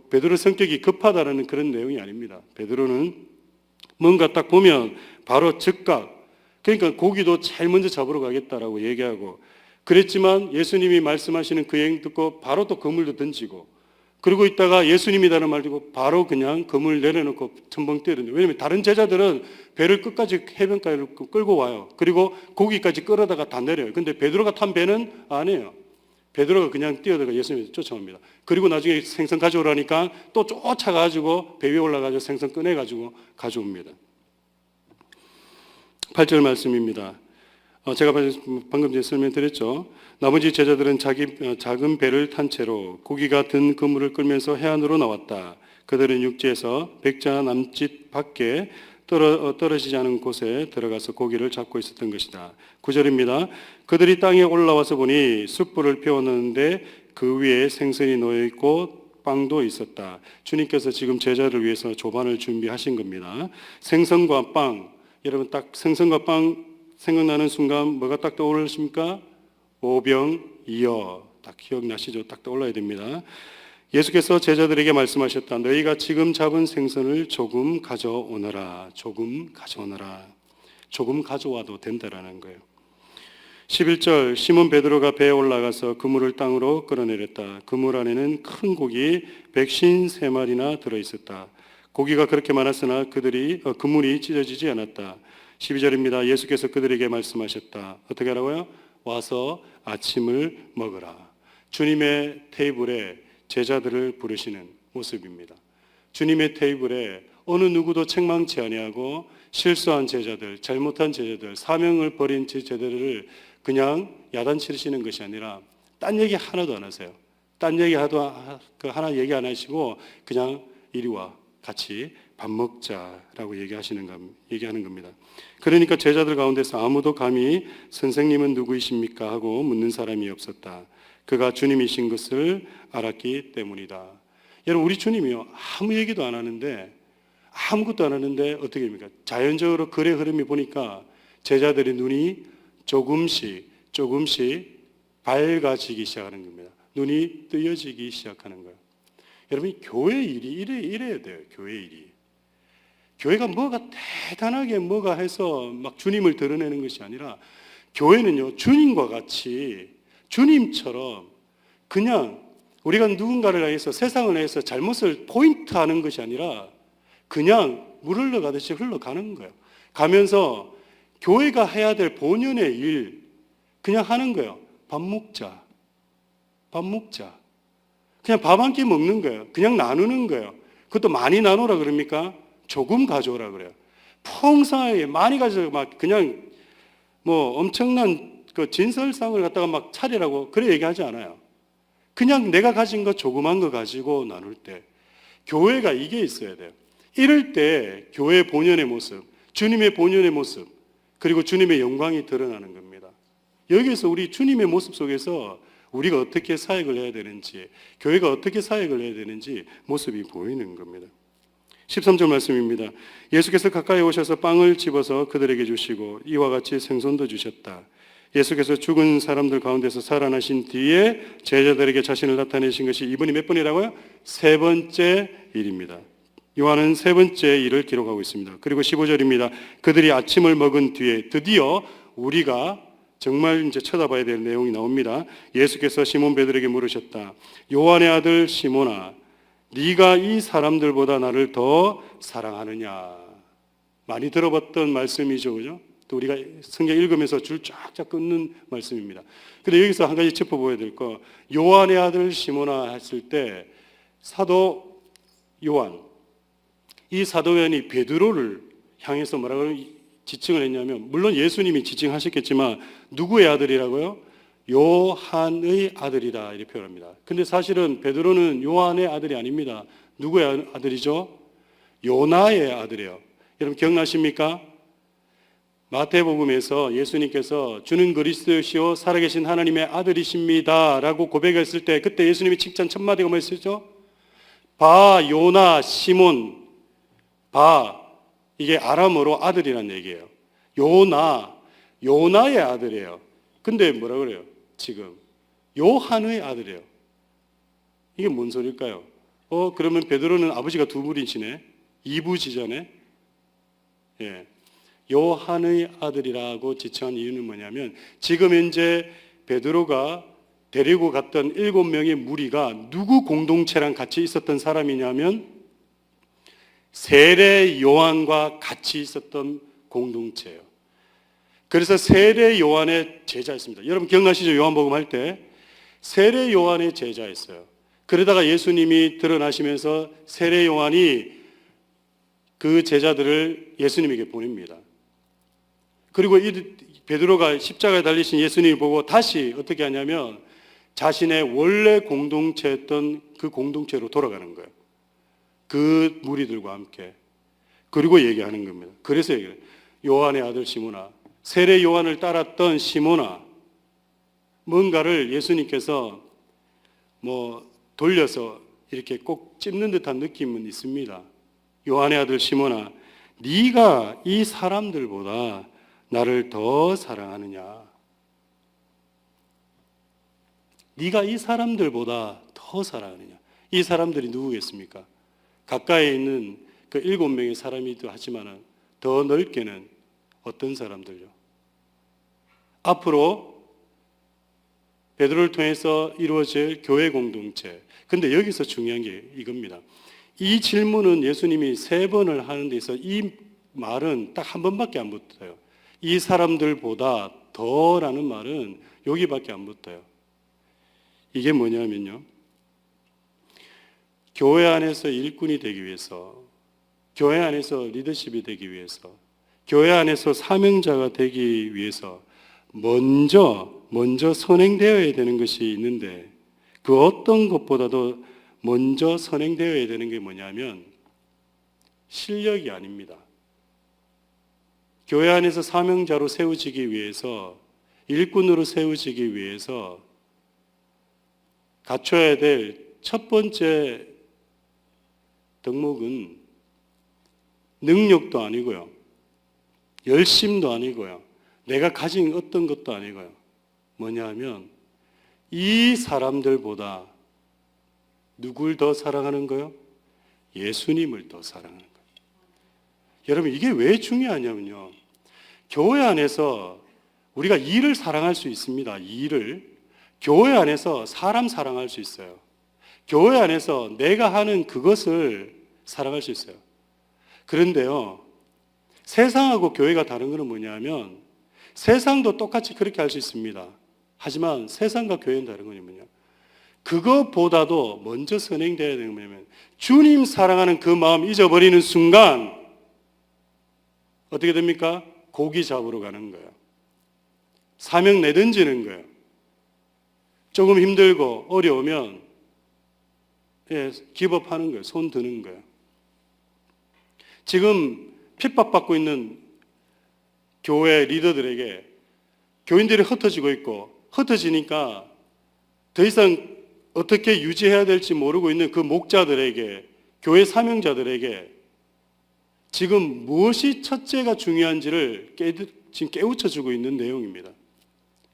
베드로 성격이 급하다는 그런 내용이 아닙니다. 베드로는 뭔가 딱 보면 바로 즉각, 그러니까 고기도 제일 먼저 잡으러 가겠다라고 얘기하고 그랬지만 예수님이 말씀하시는 그 얘기 듣고 바로 또 그물도 던지고 그러고 있다가 예수님이라는 말 듣고 바로 그냥 그물 내려놓고 첨벙 뛰어든다. 왜냐하면 다른 제자들은 배를 끝까지 해변가에 끌고 와요. 그리고 고기까지 끌어다가 다 내려요. 근데 베드로가 탄 배는 안 해요. 베드로가 그냥 뛰어들어가 예수님을 쫓아옵니다. 그리고 나중에 생선 가져오라니까 또 쫓아가지고 배 위에 올라가서 생선 꺼내가지고 가져옵니다. 8절 말씀입니다. 제가 방금 전에 설명드렸죠. 나머지 제자들은 자기 작은 배를 탄 채로 고기가 든 그물을 끌면서 해안으로 나왔다. 그들은 육지에서 백자 남짓 밖에 떨어지지 않은 곳에 들어가서 고기를 잡고 있었던 것이다. 9절입니다. 그들이 땅에 올라와서 보니 숯불을 피워놓는데 그 위에 생선이 놓여있고 빵도 있었다. 주님께서 지금 제자를 위해서 조반을 준비하신 겁니다. 생선과 빵, 여러분 딱 생선과 빵 생각나는 순간 뭐가 딱 떠오르십니까? 오병이어. 딱 기억나시죠? 딱 떠올라야 됩니다. 예수께서 제자들에게 말씀하셨다. 너희가 지금 잡은 생선을 조금 가져오너라. 조금 가져오너라. 조금 가져와도 된다라는 거예요. 11절 시몬 베드로가 배에 올라가서 그물을 땅으로 끌어내렸다. 그물 안에는 큰 고기 153마리나 들어있었다. 고기가 그렇게 많았으나 그물이 찢어지지 않았다. 12절입니다. 예수께서 그들에게 말씀하셨다. 어떻게 하라고요? 와서 아침을 먹으라. 주님의 테이블에 제자들을 부르시는 모습입니다. 주님의 테이블에 어느 누구도 책망치 아니하고 실수한 제자들, 잘못한 제자들, 사명을 버린 제자들을 그냥 야단치시는 것이 아니라 딴 얘기 하나도 안 하세요. 딴 얘기 하나 얘기 안 하시고 그냥 이리 와 같이 밥 먹자라고 얘기하는 겁니다. 그러니까 제자들 가운데서 아무도 감히 선생님은 누구이십니까 하고 묻는 사람이 없었다. 그가 주님이신 것을 알았기 때문이다. 여러분, 우리 주님이요, 아무 얘기도 안 하는데, 아무것도 안 하는데 어떻게 됩니까? 자연적으로 글의 흐름이 보니까 제자들의 눈이 조금씩 밝아지기 시작하는 겁니다. 눈이 뜨여지기 시작하는 거예요. 여러분, 교회 일이 이래야 돼요. 교회 일이. 교회가 뭐가 대단하게 뭐가 해서 막 주님을 드러내는 것이 아니라, 교회는요, 주님과 같이 주님처럼 그냥 우리가 누군가를 향해서, 세상을 향해서 잘못을 포인트하는 것이 아니라 그냥 물 흘러가듯이 흘러가는 거예요. 가면서 교회가 해야 될 본연의 일 그냥 하는 거예요. 밥 먹자. 그냥 밥 한 끼 먹는 거예요. 그냥 나누는 거예요. 그것도 많이 나누라 그럽니까? 조금 가져오라 그래요. 풍성하게 많이 가져서 막 그냥 뭐 엄청난 그 진설상을 갖다가 막 차리라고 그래 얘기하지 않아요. 그냥 내가 가진 거 조그만 거 가지고 나눌 때 교회가 이게 있어야 돼요. 이럴 때 교회의 본연의 모습, 주님의 본연의 모습, 그리고 주님의 영광이 드러나는 겁니다. 여기에서 우리 주님의 모습 속에서 우리가 어떻게 사역을 해야 되는지, 교회가 어떻게 사역을 해야 되는지 모습이 보이는 겁니다. 13절 말씀입니다. 예수께서 가까이 오셔서 빵을 집어서 그들에게 주시고 이와 같이 생선도 주셨다. 예수께서 죽은 사람들 가운데서 살아나신 뒤에 제자들에게 자신을 나타내신 것이 이번이 몇 번이라고요? 세 번째 일입니다. 요한은 세 번째 일을 기록하고 있습니다. 그리고 15절입니다. 그들이 아침을 먹은 뒤에 드디어 우리가 정말 이제 쳐다봐야 될 내용이 나옵니다. 예수께서 시몬 베드로에게 물으셨다. 요한의 아들 시몬아, 네가 이 사람들보다 나를 더 사랑하느냐? 많이 들어봤던 말씀이죠, 그죠? 또 우리가 성경 읽으면서 줄 쫙쫙 끊는 말씀입니다. 근데 여기서 한 가지 짚어보아야 될 거, 요한의 아들 시몬아 했을 때 사도 요한, 이 사도 요한이 베드로를 향해서 뭐라고 지칭을 했냐면, 물론 예수님이 지칭하셨겠지만 누구의 아들이라고요? 요한의 아들이다 이렇게 표현합니다. 근데 사실은 베드로는 요한의 아들이 아닙니다. 누구의 아들이죠? 요나의 아들이에요. 여러분 기억나십니까? 마태복음에서 예수님께서 주는 그리스도시요 살아계신 하나님의 아들이십니다 라고 고백했을 때, 그때 예수님이 칭찬 첫 마디가 뭐였죠? 바 요나 시몬, 바, 이게 아람어로 아들이란 얘기예요. 요나의 아들이에요. 근데 뭐라 그래요? 지금 요한의 아들이에요. 이게 뭔 소리일까요? 그러면 베드로는 아버지가 두 분이시네. 이부지전에. 예. 요한의 아들이라고 지칭한 이유는 뭐냐면, 지금 현재 베드로가 데리고 갔던 7명의 무리가 누구 공동체랑 같이 있었던 사람이냐면 세례 요한과 같이 있었던 공동체예요. 그래서 세례 요한의 제자였습니다. 여러분 기억나시죠? 요한복음 할 때 세례 요한의 제자였어요. 그러다가 예수님이 드러나시면서 세례 요한이 그 제자들을 예수님에게 보냅니다. 그리고 이 베드로가 십자가에 달리신 예수님을 보고 다시 어떻게 하냐면 자신의 원래 공동체였던 그 공동체로 돌아가는 거예요. 그 무리들과 함께. 그리고 얘기하는 겁니다. 그래서 얘기해요. 요한의 아들 시몬아, 세례 요한을 따랐던 시몬아, 뭔가를 예수님께서 돌려서 이렇게 꼭 찝는 듯한 느낌은 있습니다. 요한의 아들 시몬아, 네가 이 사람들보다 나를 더 사랑하느냐? 네가 이 사람들보다 더 사랑하느냐? 이 사람들이 누구겠습니까? 가까이 있는 그 7명의 사람이기도 하지만 더 넓게는 어떤 사람들요? 앞으로 베드로를 통해서 이루어질 교회 공동체. 근데 여기서 중요한 게 이겁니다. 이 질문은 예수님이 3번을 하는 데 있어 이 말은 딱 한 번밖에 안 붙어요. 이 사람들보다 더라는 말은 여기밖에 안 붙어요. 이게 뭐냐면요, 교회 안에서 일꾼이 되기 위해서, 교회 안에서 리더십이 되기 위해서, 교회 안에서 사명자가 되기 위해서 먼저 선행되어야 되는 것이 있는데, 그 어떤 것보다도 먼저 선행되어야 되는 게 뭐냐면 실력이 아닙니다. 교회 안에서 사명자로 세워지기 위해서, 일꾼으로 세워지기 위해서 갖춰야 될 첫 번째 덕목은 능력도 아니고요, 열심도 아니고요, 내가 가진 어떤 것도 아니고요. 뭐냐면 이 사람들보다 누굴 더 사랑하는 거요? 예수님을 더 사랑하는 거예요. 여러분, 이게 왜 중요하냐면요, 교회 안에서 우리가 일을 사랑할 수 있습니다. 일을. 교회 안에서 사람 사랑할 수 있어요. 교회 안에서 내가 하는 그것을 사랑할 수 있어요. 그런데요, 세상하고 교회가 다른 것은 뭐냐면, 세상도 똑같이 그렇게 할 수 있습니다. 하지만 세상과 교회는 다른 건 뭐냐? 그것보다도 먼저 선행되어야 되는 게 뭐냐면, 주님 사랑하는 그 마음 잊어버리는 순간 어떻게 됩니까? 고기 잡으러 가는 거예요. 사명 내던지는 거예요. 조금 힘들고 어려우면 기법하는 거예요. 손 드는 거예요. 지금 핍박받고 있는 교회 리더들에게 교인들이 흩어지고 있고, 흩어지니까 더 이상 어떻게 유지해야 될지 모르고 있는 그 목자들에게, 교회 사명자들에게 지금 무엇이 첫째가 중요한지를 지금 깨우쳐주고 있는 내용입니다.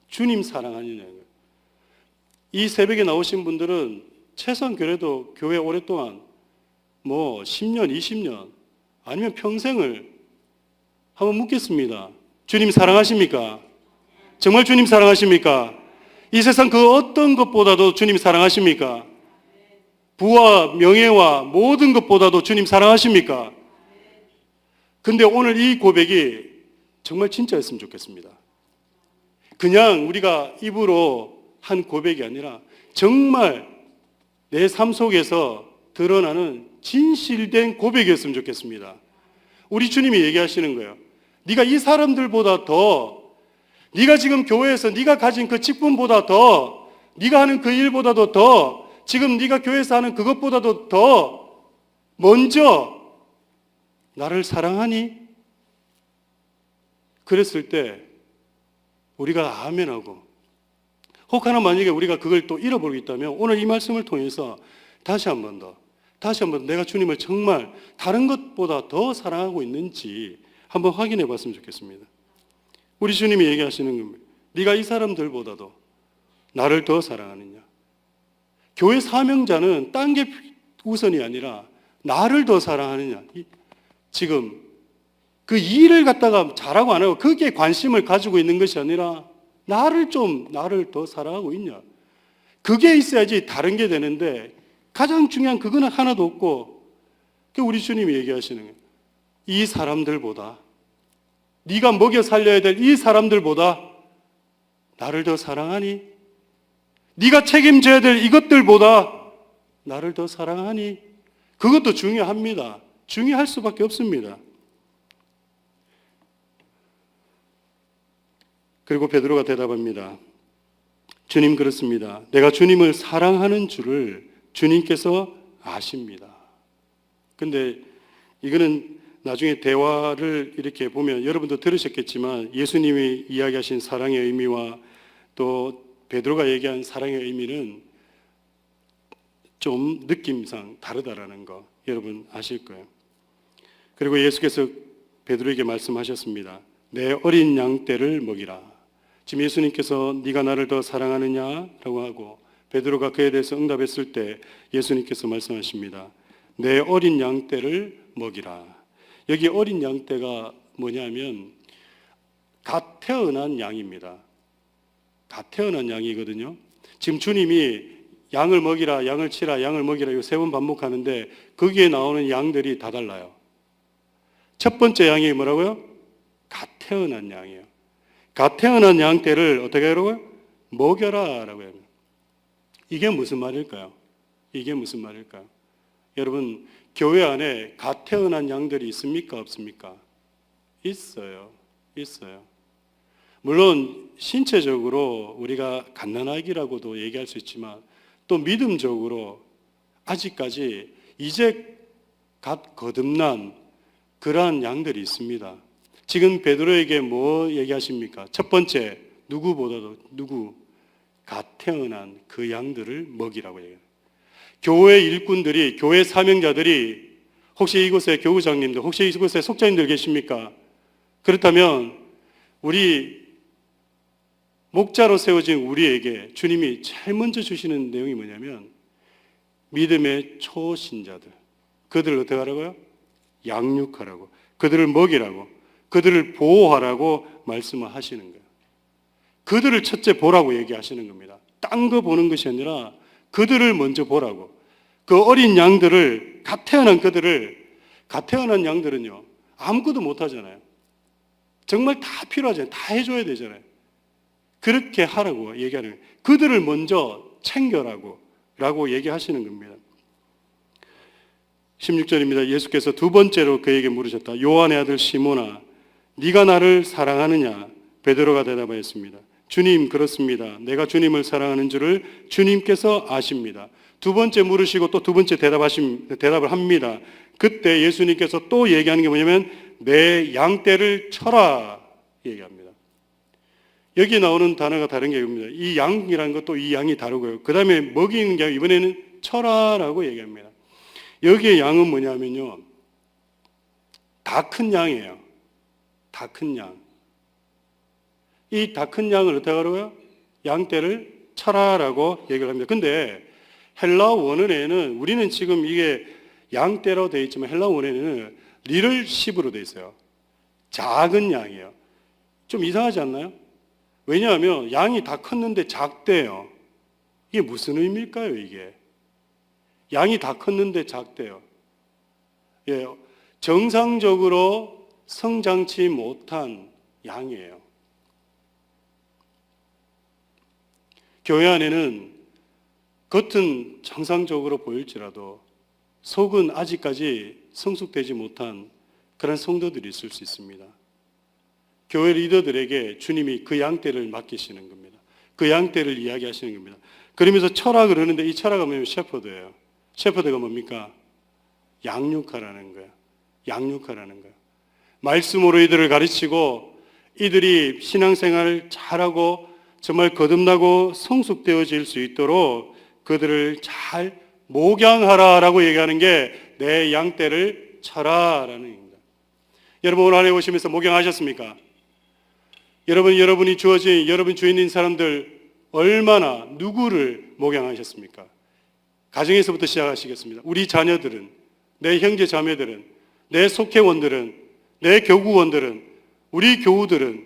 주님 사랑하느냐. 이 새벽에 나오신 분들은 최소한 그래도 교회 오랫동안 10년, 20년 아니면 평생을 한번 묻겠습니다. 주님 사랑하십니까? 정말 주님 사랑하십니까? 이 세상 그 어떤 것보다도 주님 사랑하십니까? 부와 명예와 모든 것보다도 주님 사랑하십니까? 근데 오늘 이 고백이 정말 진짜였으면 좋겠습니다. 그냥 우리가 입으로 한 고백이 아니라 정말 내 삶 속에서 드러나는 진실된 고백이었으면 좋겠습니다. 우리 주님이 얘기하시는 거예요. 네가 이 사람들보다 더, 네가 지금 교회에서 네가 가진 그 직분보다 더, 네가 하는 그 일보다도 더, 지금 네가 교회에서 하는 그것보다도 더 먼저 나를 사랑하니? 그랬을 때 우리가 아멘하고, 혹하나 만약에 우리가 그걸 또 잃어버리고 있다면 오늘 이 말씀을 통해서 다시 한 번 더 내가 주님을 정말 다른 것보다 더 사랑하고 있는지 한번 확인해 봤으면 좋겠습니다. 우리 주님이 얘기하시는 겁니다. 네가 이 사람들보다도 나를 더 사랑하느냐. 교회 사명자는 딴 게 우선이 아니라 나를 더 사랑하느냐. 지금 그 일을 갖다가 잘하고 안 하고 그게 관심을 가지고 있는 것이 아니라 나를 더 사랑하고 있냐. 그게 있어야지 다른 게 되는데, 가장 중요한 그거는 하나도 없고, 우리 주님이 얘기하시는 거예요. 이 사람들보다, 네가 먹여 살려야 될 이 사람들보다 나를 더 사랑하니? 네가 책임져야 될 이것들보다 나를 더 사랑하니? 그것도 중요합니다. 중요할 수밖에 없습니다. 그리고 베드로가 대답합니다. 주님, 그렇습니다. 내가 주님을 사랑하는 줄을 주님께서 아십니다. 근데 이거는 나중에 대화를 이렇게 보면 여러분도 들으셨겠지만, 예수님이 이야기하신 사랑의 의미와 또 베드로가 얘기한 사랑의 의미는 좀 느낌상 다르다라는 거 여러분 아실 거예요. 그리고 예수께서 베드로에게 말씀하셨습니다. 내 어린 양떼를 먹이라. 지금 예수님께서 네가 나를 더 사랑하느냐라고 하고 베드로가 그에 대해서 응답했을 때 예수님께서 말씀하십니다. 내 어린 양떼를 먹이라. 여기 어린 양떼가 뭐냐면 갓 태어난 양입니다. 갓 태어난 양이거든요. 지금 주님이 양을 먹이라, 양을 치라, 양을 먹이라 이 세 번 반복하는데 거기에 나오는 양들이 다 달라요. 첫 번째 양이 뭐라고요? 갓 태어난 양이에요. 갓 태어난 양떼를 어떻게 하라고요? 먹여라 라고 합니다. 이게 무슨 말일까요? 이게 무슨 말일까요? 여러분, 교회 안에 갓 태어난 양들이 있습니까? 없습니까? 있어요. 있어요. 물론 신체적으로 우리가 갓난아기라고도 얘기할 수 있지만 또 믿음적으로 아직까지 이제 갓 거듭난 그러한 양들이 있습니다. 지금 베드로에게 뭐 얘기하십니까? 첫 번째, 누구보다도 갓 태어난 그 양들을 먹이라고 얘기해요. 교회 일꾼들이, 교회 사명자들이, 혹시 이곳에 교우장님들, 혹시 이곳에 속자님들 계십니까? 그렇다면 우리 목자로 세워진 우리에게 주님이 제일 먼저 주시는 내용이 뭐냐면 믿음의 초신자들, 그들을 어떻게 하라고요? 양육하라고, 그들을 먹이라고, 그들을 보호하라고 말씀을 하시는 거예요. 그들을 첫째 보라고 얘기하시는 겁니다. 딴 거 보는 것이 아니라 그들을 먼저 보라고. 그 어린 양들을, 갓 태어난 양들은요, 아무것도 못 하잖아요. 정말 다 필요하잖아요. 다 해줘야 되잖아요. 그렇게 하라고 얘기하는 거예요. 그들을 먼저 챙겨라고 라고 얘기하시는 겁니다. 16절입니다. 예수께서 두 번째로 그에게 물으셨다. 요한의 아들 시몬아, 네가 나를 사랑하느냐? 베드로가 대답하였습니다. 주님, 그렇습니다. 내가 주님을 사랑하는 줄을 주님께서 아십니다. 두 번째 물으시고 또 두 번째 대답을 합니다. 그때 예수님께서 또 얘기하는 게 뭐냐면 내 양떼를 쳐라 얘기합니다. 여기 나오는 단어가 다른 게 이겁니다. 이 양이라는 것도 이 양이 다르고요. 그 다음에 먹이는 게 이번에는 쳐라라고 얘기합니다. 여기의 양은 뭐냐면요, 다 큰 양이에요. 다 큰 양. 이 다 큰 양을 어떻게 하라고요? 양떼를 쳐라라고 얘기를 합니다. 근데 헬라 원어에는 우리는 지금 이게 양떼로 되어 있지만 헬라 원어에는 리럴십으로 되어 있어요. 작은 양이에요. 좀 이상하지 않나요? 왜냐하면 양이 다 컸는데 작대요. 이게 무슨 의미일까요, 이게? 양이 다 컸는데 작대요. 예, 정상적으로 성장치 못한 양이에요. 교회 안에는 겉은 정상적으로 보일지라도 속은 아직까지 성숙되지 못한 그런 성도들이 있을 수 있습니다. 교회 리더들에게 주님이 그 양떼를 맡기시는 겁니다. 그 양떼를 이야기하시는 겁니다. 그러면서 쳐라 그러는데 이 쳐라가 뭐냐면 셰퍼드예요. 셰퍼드가 뭡니까? 양육하라는 거예요. 양육하라는 거예요. 말씀으로 이들을 가르치고 이들이 신앙생활을 잘하고 정말 거듭나고 성숙되어질 수 있도록 그들을 잘 목양하라라고 얘기하는 게 내 양떼를 쳐라라는 얘기입니다. 여러분 오늘 안에 오시면서 목양하셨습니까? 여러분이 주어진 여러분 주인 있는 사람들 얼마나 누구를 목양하셨습니까? 가정에서부터 시작하시겠습니다. 우리 자녀들은, 내 형제 자매들은, 내 속회원들은, 내 교구원들은, 우리 교우들은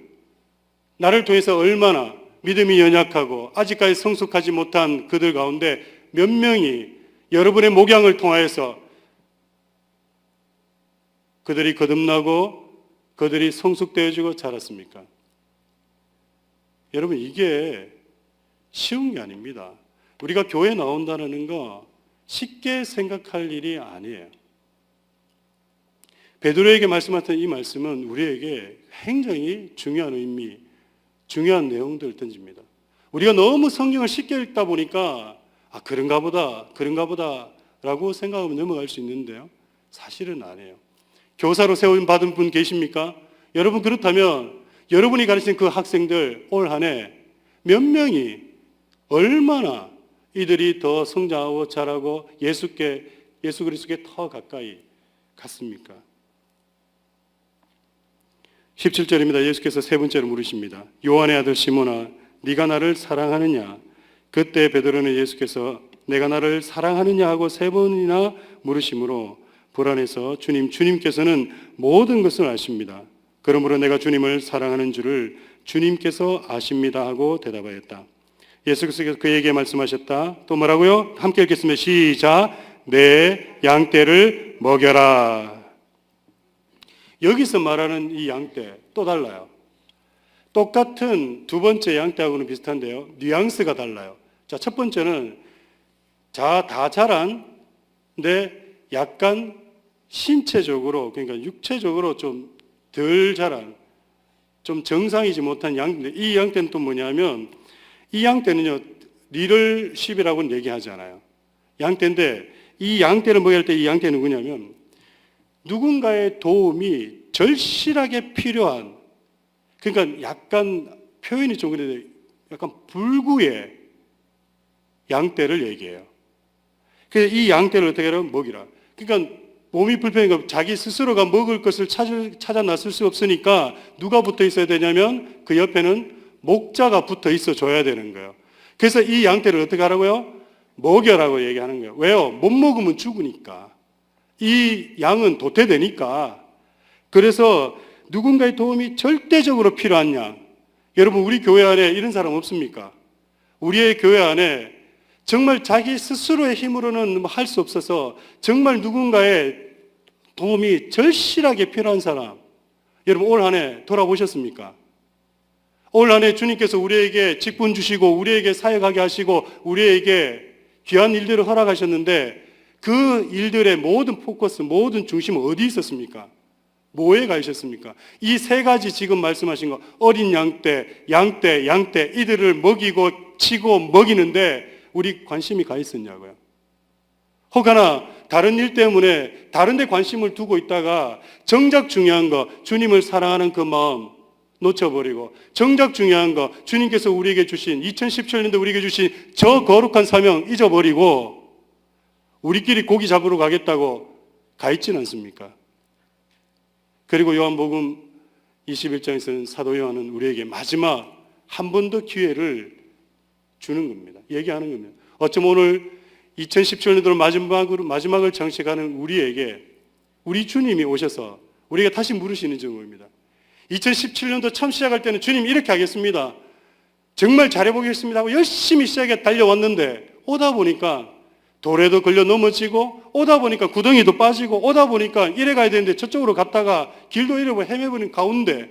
나를 통해서 얼마나 믿음이 연약하고 아직까지 성숙하지 못한 그들 가운데 몇 명이 여러분의 목양을 통하여서 그들이 거듭나고 그들이 성숙되어지고 자랐습니까? 여러분 이게 쉬운 게 아닙니다. 우리가 교회 나온다는 거 쉽게 생각할 일이 아니에요. 베드로에게 말씀하셨던 이 말씀은 우리에게 굉장히 중요한 의미, 중요한 내용들을 던집니다. 우리가 너무 성경을 쉽게 읽다 보니까 그런가 보다 라고 생각하면 넘어갈 수 있는데요. 사실은 아니에요. 교사로 세움 받은 분 계십니까? 여러분 그렇다면 여러분이 가르친 그 학생들 올 한 해 몇 명이 얼마나 이들이 더 성장하고 자라고 예수 그리스도께 더 가까이 갔습니까? 17절입니다. 예수께서 세 번째로 물으십니다. 요한의 아들 시몬아, 네가 나를 사랑하느냐? 그때 베드로는 예수께서 내가 나를 사랑하느냐 하고 세 번이나 물으심으로 불안해서 주님께서는 모든 것을 아십니다. 그러므로 내가 주님을 사랑하는 줄을 주님께서 아십니다 하고 대답하였다. 예수께서 그에게 말씀하셨다. 또 뭐라고요? 함께 읽겠습니다. 시작. 내 양떼를 먹여라. 여기서 말하는 이 양떼 또 달라요. 똑같은 두 번째 양떼하고는 비슷한데요. 뉘앙스가 달라요. 자, 첫 번째는 다 자란 내 약간 신체적으로, 그러니까 육체적으로 좀 덜 자란, 좀 정상이지 못한 양인데, 이 양떼는 또 뭐냐면, 이 양떼는요, 리더십이라고는 얘기하지 않아요. 양떼인데, 이 양떼를 먹일 때 이 양떼는 뭐냐면, 누군가의 도움이 절실하게 필요한, 그러니까 약간 표현이 좀 그런데 약간 불구의 양떼를 얘기해요. 그래서 이 양떼를 어떻게 하면 먹이라. 그러니까 몸이 불편해서 자기 스스로가 먹을 것을 찾아 나설 수 없으니까 누가 붙어 있어야 되냐면 그 옆에는 목자가 붙어 있어 줘야 되는 거예요. 그래서 이 양떼를 어떻게 하라고요? 먹여라고 얘기하는 거예요. 왜요? 못 먹으면 죽으니까. 이 양은 도태되니까. 그래서 누군가의 도움이 절대적으로 필요한 양. 여러분, 우리 교회 안에 이런 사람 없습니까? 우리의 교회 안에 정말 자기 스스로의 힘으로는 할 수 없어서 정말 누군가의 도움이 절실하게 필요한 사람. 여러분, 올 한 해 돌아보셨습니까? 올 한 해 주님께서 우리에게 직분 주시고 우리에게 사역하게 하시고 우리에게 귀한 일들을 허락하셨는데 그 일들의 모든 포커스, 모든 중심은 어디 있었습니까? 뭐에 가 있었습니까? 이 세 가지 지금 말씀하신 거, 어린 양떼, 양떼, 이들을 먹이고 치고 먹이는데 우리 관심이 가 있었냐고요. 혹여나 다른 일 때문에 다른 데 관심을 두고 있다가 정작 중요한 거, 주님을 사랑하는 그 마음 놓쳐버리고 정작 중요한 거, 주님께서 우리에게 주신 2017년도 우리에게 주신 저 거룩한 사명 잊어버리고 우리끼리 고기 잡으러 가겠다고 가 있지는 않습니까? 그리고 요한복음 21장에서는 사도 요한은 우리에게 마지막 한 번 더 기회를 주는 겁니다. 얘기하는 겁니다. 어쩌면 오늘 2017년도로 마지막을 장식하는 우리에게 우리 주님이 오셔서 우리가 다시 물으시는 점입니다. 2017년도 처음 시작할 때는 주님 이렇게 하겠습니다. 정말 잘해보겠습니다 하고 열심히 시작에 달려왔는데 오다 보니까 돌에도 걸려 넘어지고 오다 보니까 구덩이도 빠지고 오다 보니까 이래 가야 되는데 저쪽으로 갔다가 길도 잃어버리고 헤매버린 가운데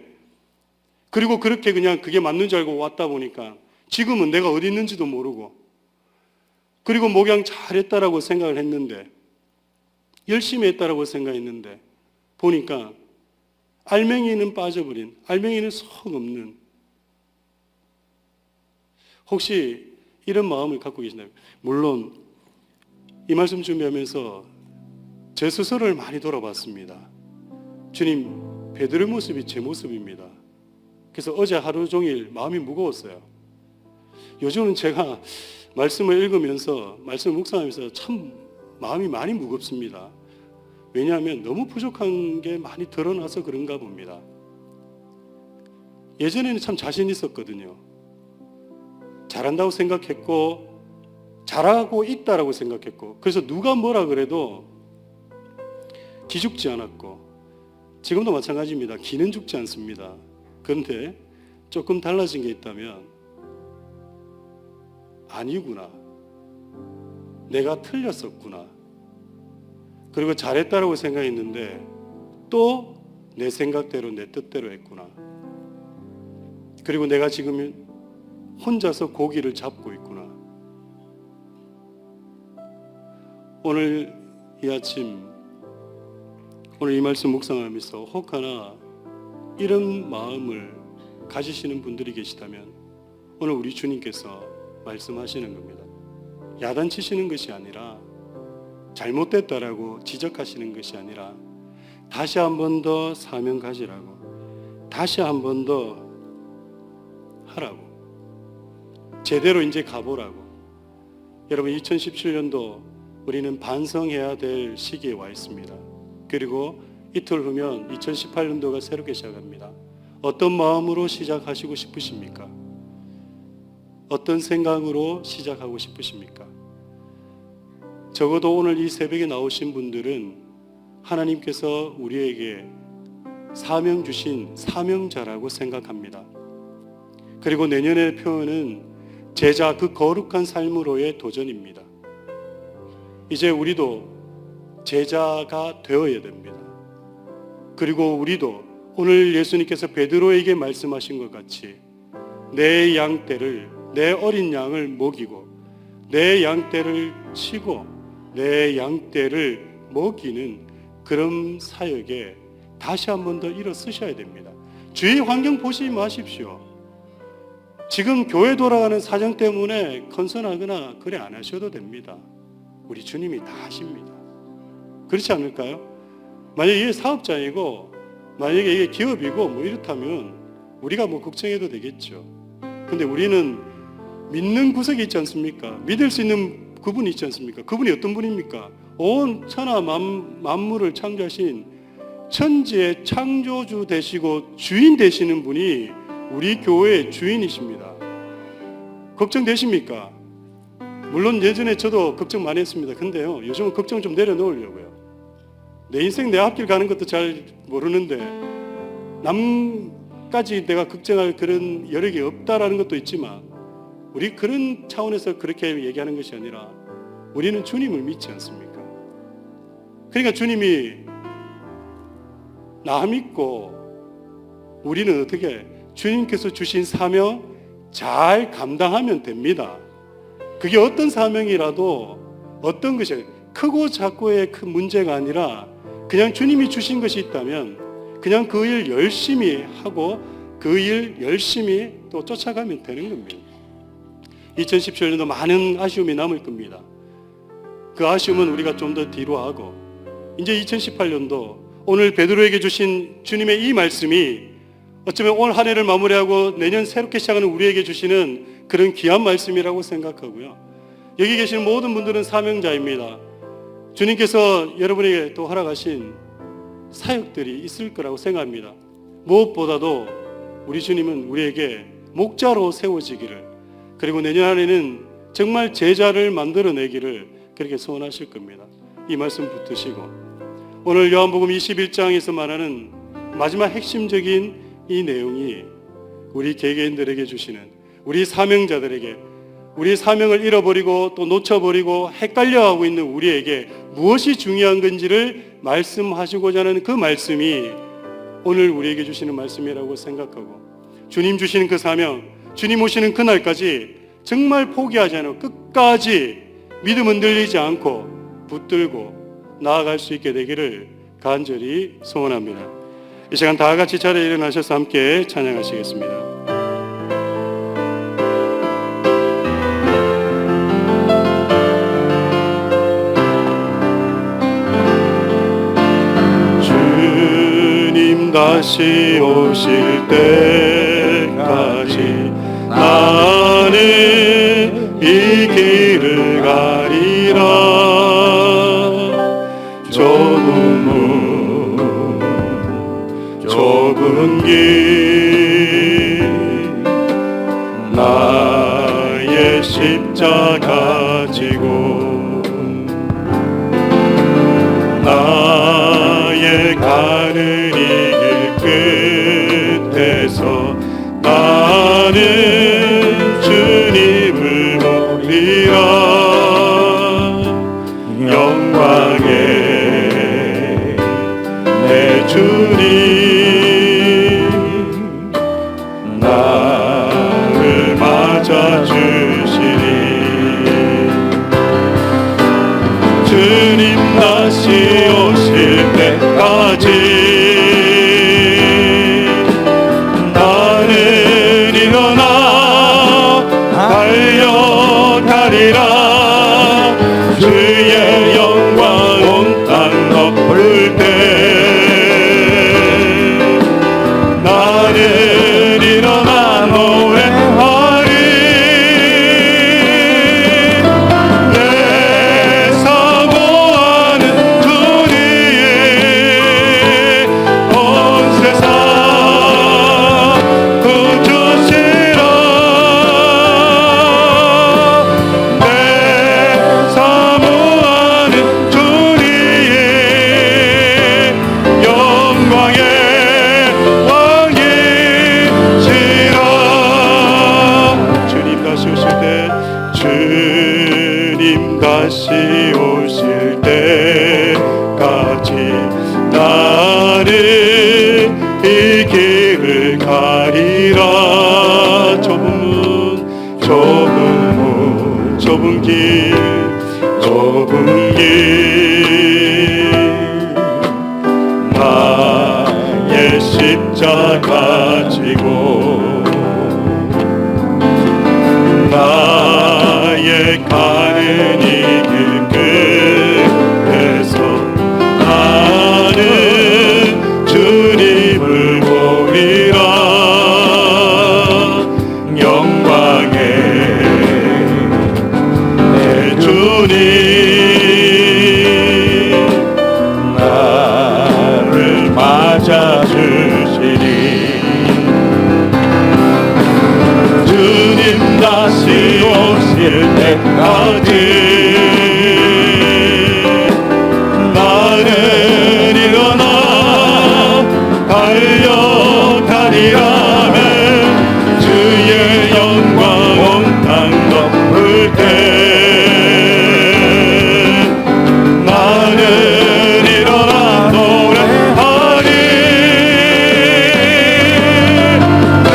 그리고 그렇게 그냥 그게 맞는 줄 알고 왔다 보니까 지금은 내가 어디 있는지도 모르고 그리고 목양 잘했다라고 생각을 했는데 열심히 했다라고 생각했는데 보니까 알맹이는 빠져버린, 알맹이는 속 없는, 혹시 이런 마음을 갖고 계시나요? 물론 이 말씀 준비하면서 제 스스로를 많이 돌아봤습니다. 주님, 베드로의 모습이 제 모습입니다. 그래서 어제 하루 종일 마음이 무거웠어요. 요즘은 제가 말씀을 읽으면서 말씀을 묵상하면서 참 마음이 많이 무겁습니다. 왜냐하면 너무 부족한 게 많이 드러나서 그런가 봅니다. 예전에는 참 자신 있었거든요. 잘한다고 생각했고 잘하고 있다라고 생각했고 그래서 누가 뭐라 그래도 기죽지 않았고 지금도 마찬가지입니다. 기는 죽지 않습니다. 그런데 조금 달라진 게 있다면 아니구나. 내가 틀렸었구나. 그리고 잘했다라고 생각했는데 또 내 생각대로 내 뜻대로 했구나. 그리고 내가 지금 혼자서 고기를 잡고 있구나. 오늘 이 아침 오늘 이 말씀 묵상하면서 혹하나 이런 마음을 가지시는 분들이 계시다면 오늘 우리 주님께서 말씀하시는 겁니다. 야단치시는 것이 아니라 잘못됐다라고 지적하시는 것이 아니라 다시 한 번 더 사명 가지라고 다시 한 번 더 하라고 제대로 이제 가보라고. 여러분 2017년도 우리는 반성해야 될 시기에 와 있습니다. 그리고 이틀 후면 2018년도가 새롭게 시작합니다. 어떤 마음으로 시작하시고 싶으십니까? 어떤 생각으로 시작하고 싶으십니까? 적어도 오늘 이 새벽에 나오신 분들은 하나님께서 우리에게 사명 주신 사명자라고 생각합니다. 그리고 내년의 표현은 제자 그 거룩한 삶으로의 도전입니다. 이제 우리도 제자가 되어야 됩니다. 그리고 우리도 오늘 예수님께서 베드로에게 말씀하신 것 같이 내 양떼를 내 어린 양을 먹이고 내 양떼를 치고 내 양떼를 먹이는 그런 사역에 다시 한 번 더 일어서셔야 됩니다. 주위 환경 보시지 마십시오. 지금 교회 돌아가는 사정 때문에 컨선하거나 그래 안 하셔도 됩니다. 우리 주님이 다 하십니다. 그렇지 않을까요? 만약에 이게 사업장이고 만약에 이게 기업이고 뭐 이렇다면 우리가 뭐 걱정해도 되겠죠. 근데 우리는 믿는 구석이 있지 않습니까? 믿을 수 있는 그분이 있지 않습니까? 그분이 어떤 분입니까? 온 천하 만물을 창조하신 천지의 창조주 되시고 주인 되시는 분이 우리 교회의 주인이십니다. 걱정되십니까? 물론 예전에 저도 걱정 많이 했습니다. 근데요, 요즘은 걱정 좀 내려놓으려고요. 내 인생 내 앞길 가는 것도 잘 모르는데 남까지 내가 걱정할 그런 여력이 없다라는 것도 있지만 우리 그런 차원에서 그렇게 얘기하는 것이 아니라 우리는 주님을 믿지 않습니까? 그러니까 주님이 나 믿고 우리는 어떻게 주님께서 주신 사명 잘 감당하면 됩니다. 그게 어떤 사명이라도 어떤 것이 크고 작고의 큰 문제가 아니라 그냥 주님이 주신 것이 있다면 그냥 그 일 열심히 하고 그 일 열심히 또 쫓아가면 되는 겁니다. 2017년도 많은 아쉬움이 남을 겁니다. 그 아쉬움은 우리가 좀 더 뒤로 하고 이제 2018년도 오늘 베드로에게 주신 주님의 이 말씀이 어쩌면 올 한 해를 마무리하고 내년 새롭게 시작하는 우리에게 주시는 그런 귀한 말씀이라고 생각하고요. 여기 계신 모든 분들은 사명자입니다. 주님께서 여러분에게 또 허락하신 사역들이 있을 거라고 생각합니다. 무엇보다도 우리 주님은 우리에게 목자로 세워지기를, 그리고 내년 안에는 정말 제자를 만들어내기를 그렇게 소원하실 겁니다. 이 말씀 붙드시고 오늘 요한복음 21장에서 말하는 마지막 핵심적인 이 내용이 우리 개개인들에게 주시는, 우리 사명자들에게 우리 사명을 잃어버리고 또 놓쳐버리고 헷갈려하고 있는 우리에게 무엇이 중요한 건지를 말씀하시고자 하는 그 말씀이 오늘 우리에게 주시는 말씀이라고 생각하고, 주님 주시는 그 사명, 주님 오시는 그날까지 정말 포기하지 않고 끝까지 믿음 흔들리지 않고 붙들고 나아갈 수 있게 되기를 간절히 소원합니다. 이 시간 다 같이 자리에 일어나셔서 함께 찬양하시겠습니다. 주님 다시 오실 때까지 나는 이 길을 가리라. 좁은 길 나의 십자가 지고 나의 가는 이 길 끝에서 나는 주님을 보리라. 영광의 내 주님 나를 맞아주시니 주님 다시 오실 때까지 나는 일어나 달려가리라. 주의 영광 온 땅 덮을 때 나는 일어나 노래하리. 내 사모하는 주님 온 세상 구주시라. 내 사모하는 주님 영광의 주님 다시 오실 때까지 나는 이 길을 가리라. 좁은 길 십자가 지고 나의 가는 이 길 끝에서 나는 주님을 보리라. 영광의 내 주님 나를 맞아주시니 주님 다시 오실 때까지 나는 일어나 달려가리라면 주의 영광 온 땅 덮을 때 나는 일어나 노래하리. 내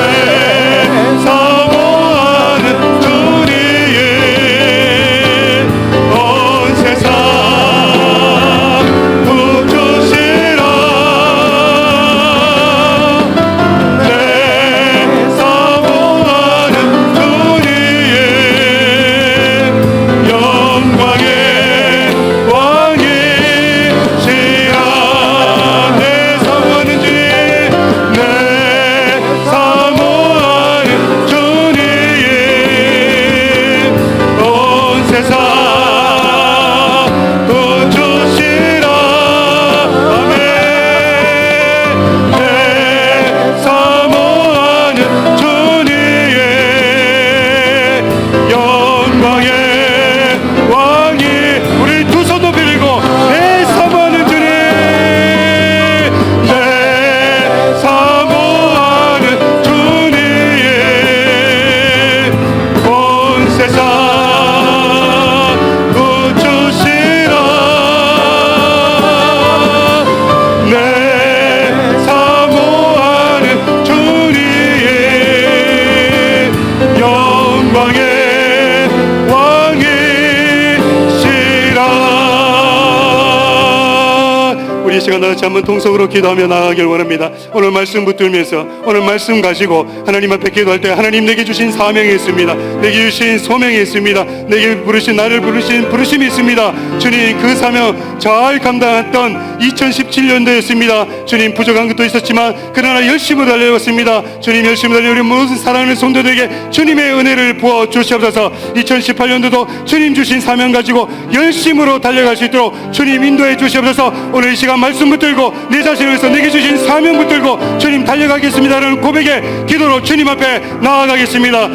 사모하는 주님 온 세상 구주시라. 내 사모하는 주님 영광의 왕이시라. 내 사모하는 주님 내 사모하는 주님 온 세상 구주시라. 아멘. 내 사모하는 주님 영광의 왕이. 우리 두 손 높이 들고 내 사모하는 주님 내 사모하는 주님 온 세상 구주시라. 내 사모하는 주님 영광의 왕이시라. 우리 이 시간 다같이 한번 통성으로 기도하며 나아가길 원합니다. 오늘 말씀 붙들면서 오늘 말씀 가지고 하나님 앞에 기도할 때 하나님 내게 주신 사명이 있습니다. 내게 주신 소명이 있습니다. 내게 부르신 나를 부르신 부르심이 있습니다. 주님 그 사명 잘 감당했던 2017년도였습니다. 주님 부족한 것도 있었지만 그러나 열심히 달려왔습니다. 주님 열심히 달려 우리 모든 사랑하는 성도들에게 주님의 은혜를 부어 주시옵소서. 2018년도도 주님 주신 사명 가지고 열심으로 달려갈 수 있도록 주님 인도해 주시옵소서. 오늘 이 시간 말씀 붙들고 내 자신을 위해서 내게 주신 사명 붙들고 주님 달려가겠습니다라는 고백의 기도로 주님 앞에 나아가겠습니다.